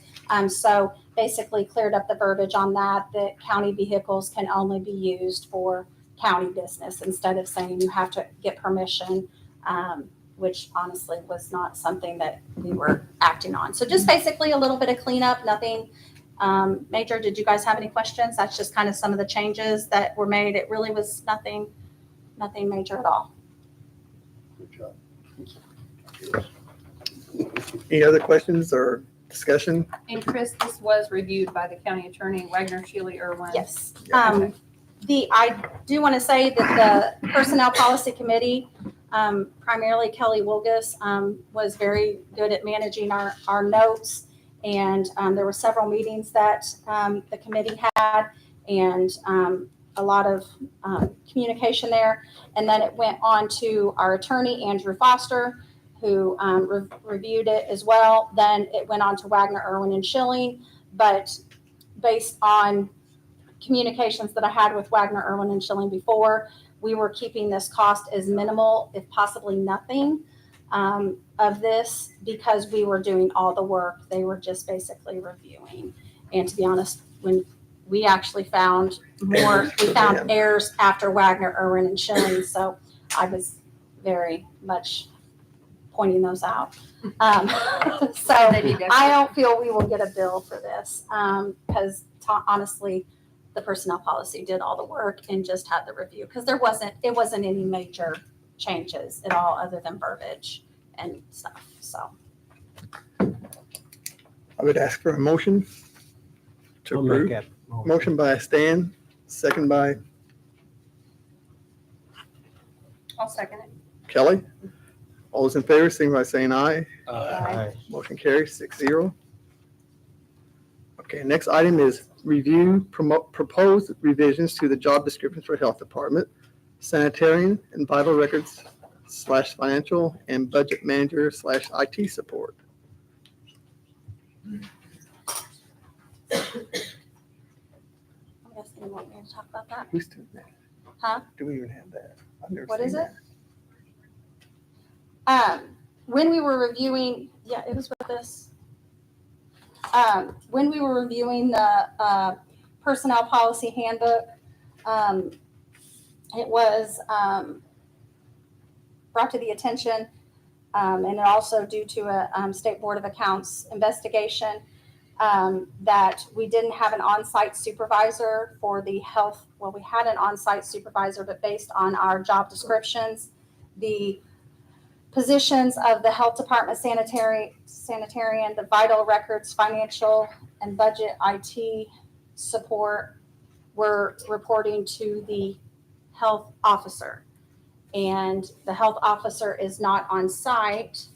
So basically cleared up the verbiage on that county vehicles can only be used for county business instead of saying you have to get permission, which honestly was not something that we were acting on. So just basically a little bit of cleanup, nothing major. Did you guys have any questions? That's just kind of some of the changes that were made. It really was nothing major at all. Good job. Any other questions or discussion? And Chris, this was reviewed by the county attorney, Wagner, Shealy, Irwin. Yes. I do want to say that the Personnel Policy Committee, primarily Kelly Wilgus, was very good at managing our notes. And there were several meetings that the committee had, and a lot of communication there. And then it went on to our attorney, Andrew Foster, who reviewed it as well. Then it went on to Wagner, Irwin, and Schilling. But based on communications that I had with Wagner, Irwin, and Schilling before, we were keeping this cost as minimal, if possibly nothing, of this, because we were doing all the work. They were just basically reviewing. And to be honest, when we actually found more, we found errors after Wagner, Irwin, and Schilling. So I was very much pointing those out. So Then you go. I don't feel we will get a bill for this, because honestly, the personnel policy did all the work and just had the review, because it wasn't any major changes at all other than verbiage and stuff. So I would ask for a motion to I'll make approve. that Motion by Stan, second by I'll second it. Kelly. All those in favor, signify by saying aye. Aye. Motion carries 6-0. Okay, next item is review proposed revisions to the job descriptions for health department, sanitarian and vital records / financial and budget manager / IT support. I'm guessing you want me to talk about that. Who's doing that? Huh? Do we even have that? I've never What seen is it? that. When we were reviewing, yeah, it was with this. When we were reviewing the personnel policy handbook, it was brought to the attention, and also due to a State Board of Accounts investigation, that we didn't have an on-site supervisor for the health. Well, we had an on-site supervisor, but based on our job descriptions, the positions of the health department sanitarian, the vital records, financial and budget IT support were reporting to the health officer. And the health officer is not on site.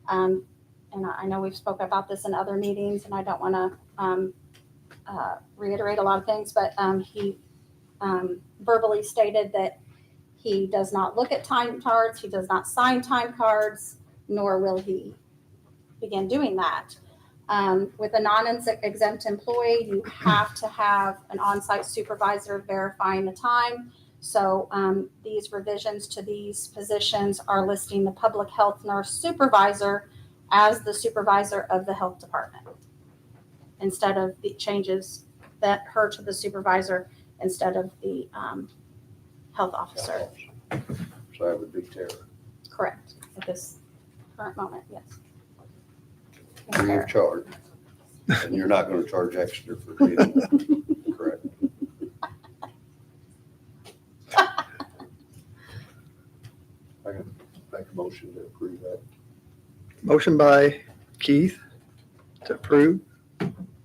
And I know we've spoken about this in other meetings, and I don't want to reiterate a lot of things, but he verbally stated that he does not look at time cards, he does not sign time cards, nor will he begin doing that. With a non-exempt employee, you have to have an on-site supervisor verifying the time. So these revisions to these positions are listing the public health nurse supervisor as the supervisor of the health department, instead of the changes that her to the supervisor instead of the health officer. So that would be Tara. Correct, at this current moment, yes. Free of charge. And you're not gonna charge extra for being correct. I can make a motion to approve that. Motion by Keith to approve,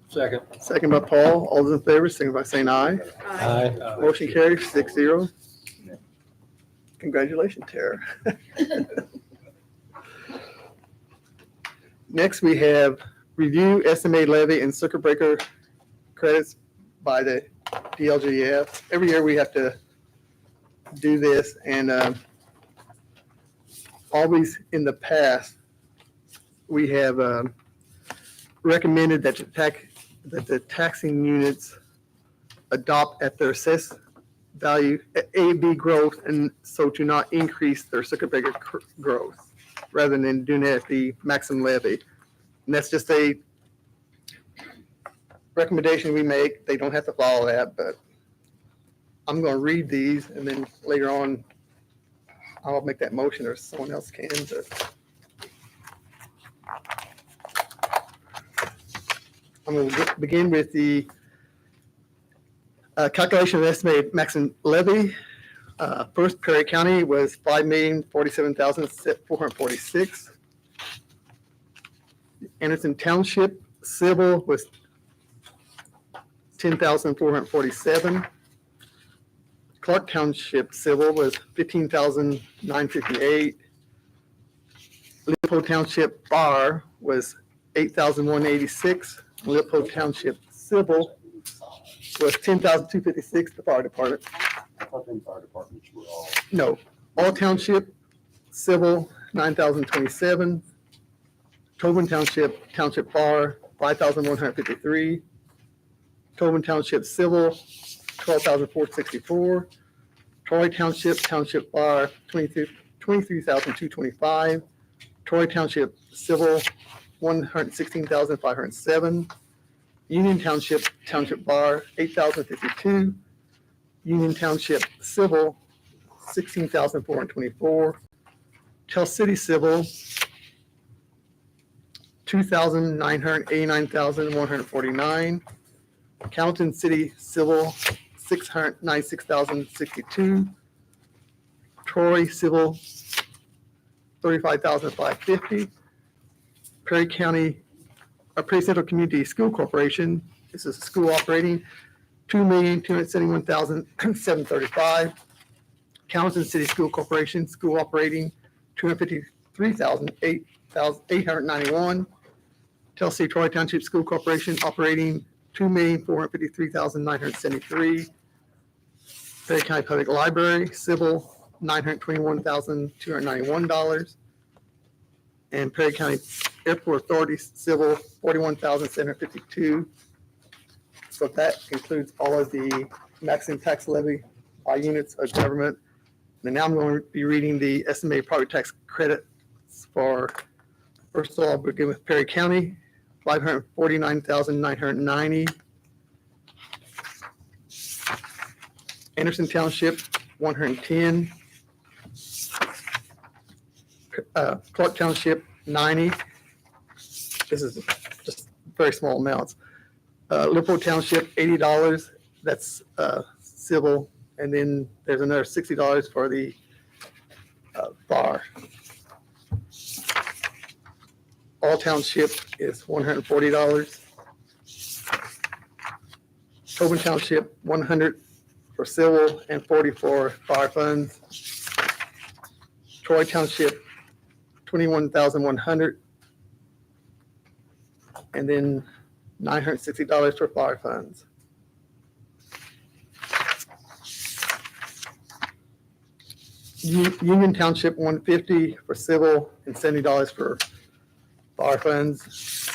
Second. second by Paul. All those in favor, signify by saying aye. Aye. Motion carries 6-0. Congratulations, Tara. Next, we have review estimated levy and circuit breaker credits by the DLGF. Every year we have to do this, and always in the past, we have recommended that the taxing units adopt at their assessed value, AB growth, and so to not increase their circuit breaker growth, rather than doing it at the maximum levy. And that's just a recommendation we make. They don't have to follow that, but I'm going to read these, and then later on, I'll make that motion, or someone else can. But I'm going to begin with the calculation of estimated maximum levy. First, Perry County was $5,047,446. Anderson Township civil was $10,447. Clark Township civil was $15,958. Leopold Township bar was $8,186. Leopold Township civil was $10,256, the fire department. thought them fire departments were all. No, all township, civil, 9,027. Tobin Township, Township Bar, 5,153. Tobin Township Civil, 12,464. Troy Township, Township Bar, 23,225. Troy Township Civil, 116,507. Union Township, Township Bar, 8,052. Union Township Civil, 16,424. Tell City Civil, 2,989,149. Carrollton City Civil, 696,062. Troy Civil, 35,550. Perry County, Perry Central Community School Corporation, this is school operating, 2,271,735. Carrollton City School Corporation, school operating, 253,891. Tennessee Troy Township School Corporation operating, 2,453,973. Perry County Public Library, civil, $921,291. And Perry County Airport Authority, civil, $41,752. So that includes all of the maximum tax levy by units of government. And now I'm going to be reading the estimated property tax credits for, first of all, I'll begin with Perry County, 549,990. Anderson Township, 110. Clark Township, 90. This is just very small amounts. Liverpool Township, $80. That's civil. And then there's another $60 for the bar. All Township is $140. Tobin Township, 100 for civil and 40 for fire funds. Troy Township, 21,100. And then $960 for fire funds. Union Township, 150 for civil and $70 for fire funds.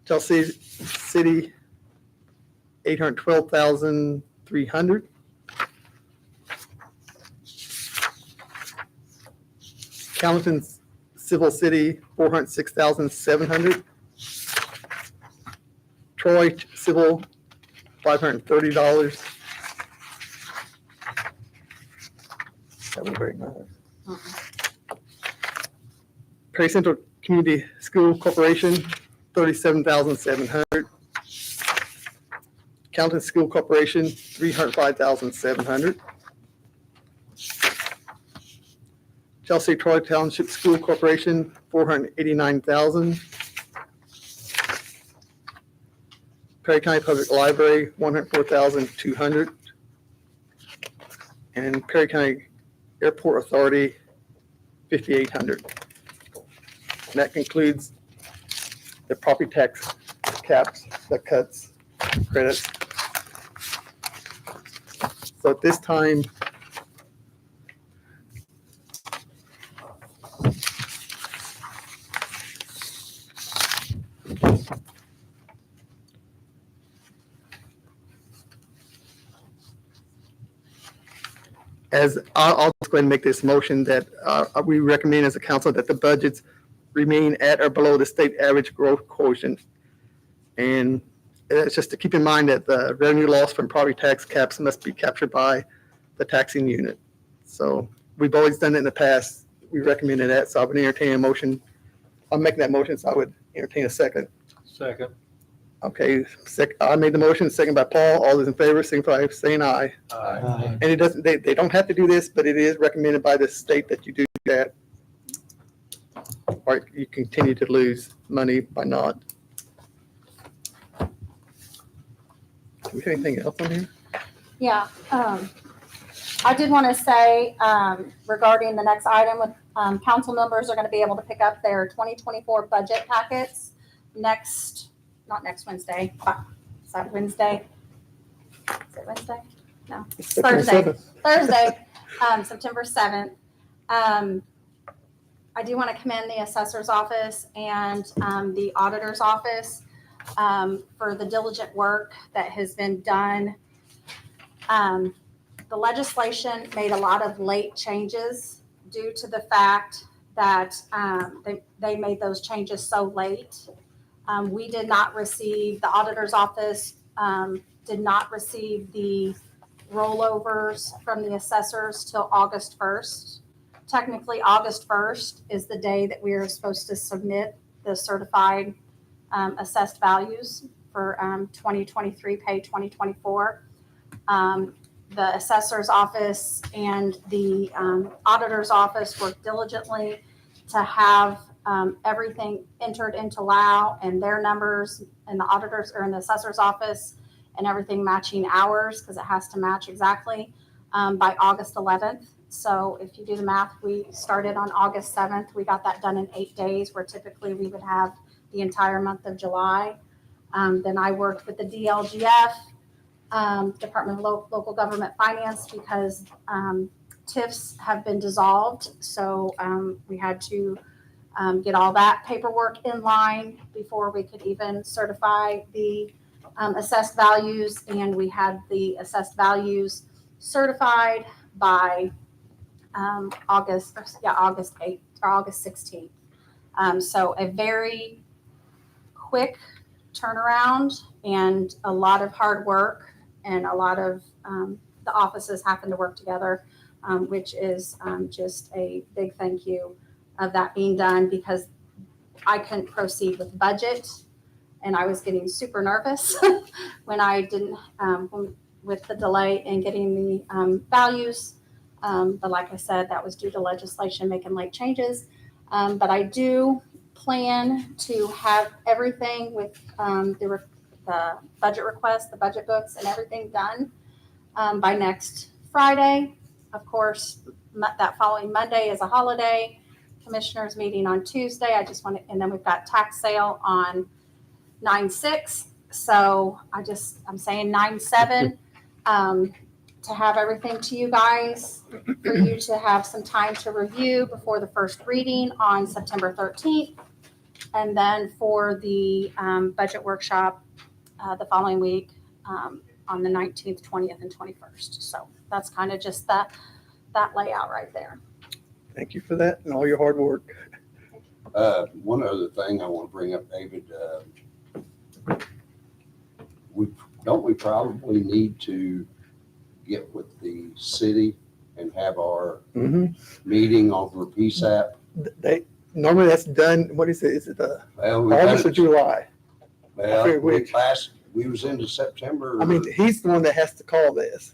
Chelsea City, 812,300. Carrollton Civil City, 406,700. Troy Civil, $530. That was very nice. Perry Central Community School Corporation, 37,700. Carrollton School Corporation, 305,700. Chelsea Troy Township School Corporation, 489,000. Perry County Public Library, 104,200. And Perry County Airport Authority, 5,800. And that concludes the property tax caps, the cuts, credits. So at this time, as I'll just go ahead and make this motion that we recommend as a council that the budgets remain at or below the state average growth quotient. And it's just to keep in mind that the revenue loss from property tax caps must be captured by the taxing unit. So we've always done it in the past. We recommended that, so I would entertain a motion. I'm making that motion, so I would entertain a second. Second. Okay, I made the motion, second by Paul. All those in favor, signify by saying aye. Aye. And it doesn't, they don't have to do this, but it is recommended by the state that you do that. Or you continue to lose money by not. Do we have anything else on here? Yeah, I did want to say, regarding the next item with, council members are going to be able to pick up their 2024 budget packets not next Wednesday, but is that Wednesday? Is it Wednesday? No, It's it's September Thursday. 7th. Thursday, September 7th. I do want to commend the assessor's office and the auditor's office for the diligent work that has been done. The legislation made a lot of late changes due to the fact that they made those changes so late. We did not receive, the auditor's office did not receive the rollovers from the assessors till August 1st. Technically, August 1st is the day that we are supposed to submit the certified assessed values for 2023 pay 2024. The assessor's office and the auditor's office worked diligently to have everything entered into LAO and their numbers and the auditors or in the assessor's office and everything matching ours because it has to match exactly by August 11th. So if you do the math, we started on August 7th. We got that done in 8 days, where typically we would have the entire month of July. Then I worked with the DLGF, Department of Local Government Finance, because TIFs have been dissolved. So we had to get all that paperwork in line before we could even certify the assessed values. And we had the assessed values certified by August 8th or August 16th. So a very quick turnaround and a lot of hard work and a lot of the offices having to work together, which is just a big thank you of that being done, because I couldn't proceed with budget and I was getting super nervous when I didn't, with the delay in getting the values. But like I said, that was due to legislation making late changes. But I do plan to have everything with the budget request, the budget books and everything done by next Friday. Of course, that following Monday is a holiday. Commissioners meeting on Tuesday. And then we've got tax sale on 9/6. So I'm saying 9/7. To have everything to you guys, for you to have some time to review before the first reading on September 13th. And then for the budget workshop the following week on the 19th, 20th, and 21st. So that's kind of just that layout right there. Thank you for that and all your hard work. One other thing I want to bring up, David, we probably need to get with the city and have our meeting over PSAP. Normally that's done, what is it? Is it Well, August or July? Well, figured which. we was into September. I mean, he's the one that has to call this.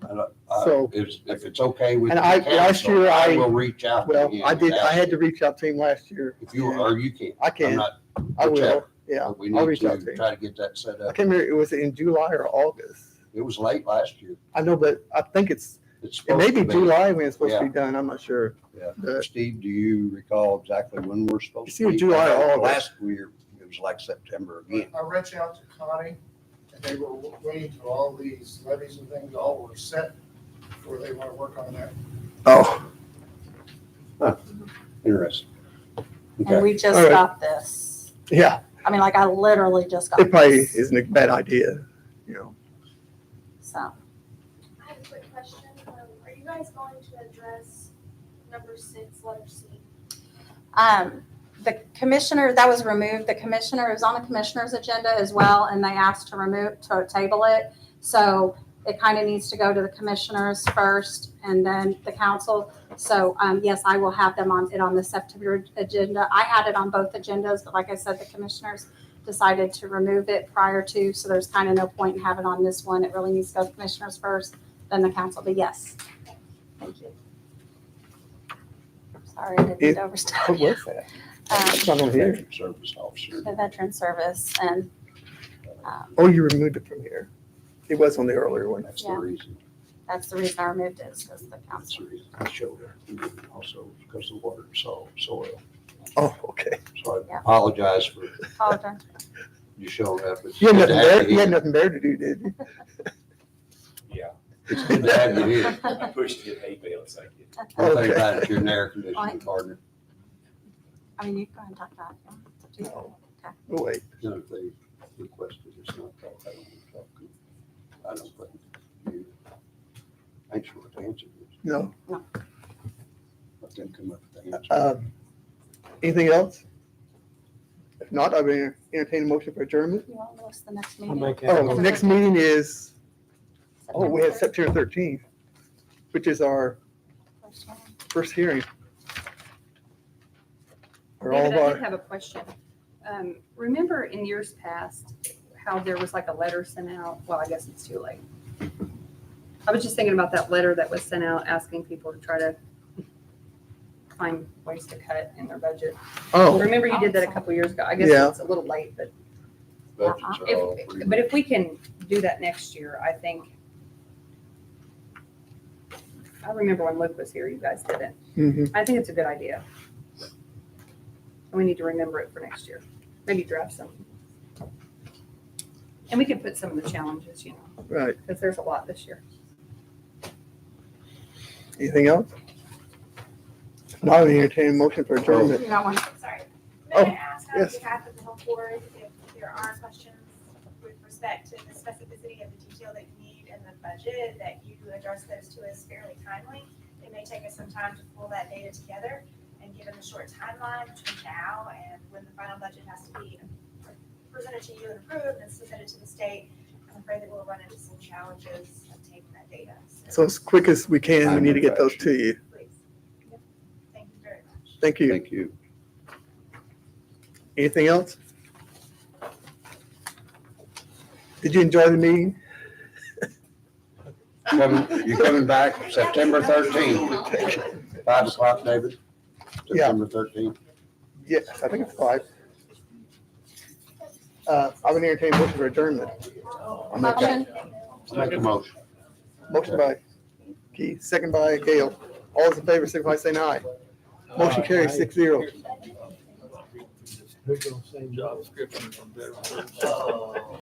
Well, So- if it's okay with And the last council, year I will reach out to Well, him. I did, and I ask had to him. reach out to him last year. If you, or you can. I I'm can, not, I will, whichever. yeah. But we I'll need reach out to to him. try to get that set I up. can't remember, was it in July or August? It was late last year. I know, but I think It's it supposed may to be July when it's supposed to be done. I'm not sure. Yeah. But Steve, do you recall exactly when we're supposed It's to be? either July or August. Last year, it was like September again. I reached out to Connie, and they were waiting till all these levies and things all were set before they want to work on that. Oh, Interesting. And Okay. we just All right. got this. yeah, I mean, like I literally just got it probably this. isn't a bad idea, you know. So, I have a quick question. Are you guys going to address number 6, letter C? the commissioner, that was removed. The commissioner is on the commissioner's agenda as well, and they asked to table it. So it kind of needs to go to the commissioners first and then the council. So, yes, I will have them on the September agenda. I had it on both agendas, but like I said, the commissioners decided to remove it prior to, so there's kind of no point in having it on this one. It really needs to go to commissioners first, then the council, but yes. Thank you. Sorry, I didn't mean to overstep. What was that? It's not on here. Service officer. The veteran service and, Oh, you removed it from here. It was on the earlier one. That's the Yeah. reason. that's the reason I removed it, is because the That's council. the reason I showed her. Also because of the water and soil. Oh, okay. So I Yeah. apologize for Apologize. you showing up. It's You had good to nothing have better, you you had here. nothing better to do, did you? It's good to have you here. Pushed to get hay bales, I get. One thing about it, you're an air conditioning partner. I mean, you can go ahead and talk about it. It's up to you. No. Okay. We'll wait. You know, if they requested it's not talk, I don't want to talk. I don't think you, ain't sure what the answer is. No. Let them come up with the answer. Anything else? If not, I will entertain a motion for adjournment. You want to list the next I'll meeting? make that Oh, motion. next meeting is, we have September 13th, which is our First one. first hearing. For all David, of I did our, have a question. Remember in years past, how there was like a letter sent out? Well, I guess it's too late. I was just thinking about that letter that was sent out asking people to try to find ways to cut in their budget. oh, Remember you did that a couple years ago? I guess Yeah. it's a little late, but Budgets are all pretty but if we can do that next year, I think. I remember when Luke was here, you guys did it. mhm. I think it's a good idea. We need to remember it for next year. Maybe draft some. And we could put some of the challenges, Right. because there's a lot this year. Anything else? Now I entertain a motion for adjournment. You got one? Sorry. Oh, May I ask on yes. behalf of the whole board if there are questions with respect to the specificity of the detail that you need in the budget, that you address those to us fairly timely? It may take us some time to pull that data together, and given the short timeline between now and when the final budget has to be presented to you and approved and submitted to the state, I'm afraid that we'll run into some challenges obtaining that data. So as quick as we can, we need to get those to you. Please. Thank you very much. Thank you. Thank you. Anything else? Did you enjoy the meeting? You coming back September 13th, 5 o'clock, David? Yeah. September 13th. Yes, I think it's 5. I would entertain a motion for adjournment. I'll make that- Motion? I'll make a motion. Motion by Keith, second by Gail. All those in favor, signify by saying aye. Motion carries 6-0. Who's gonna say no? Job description from veterans.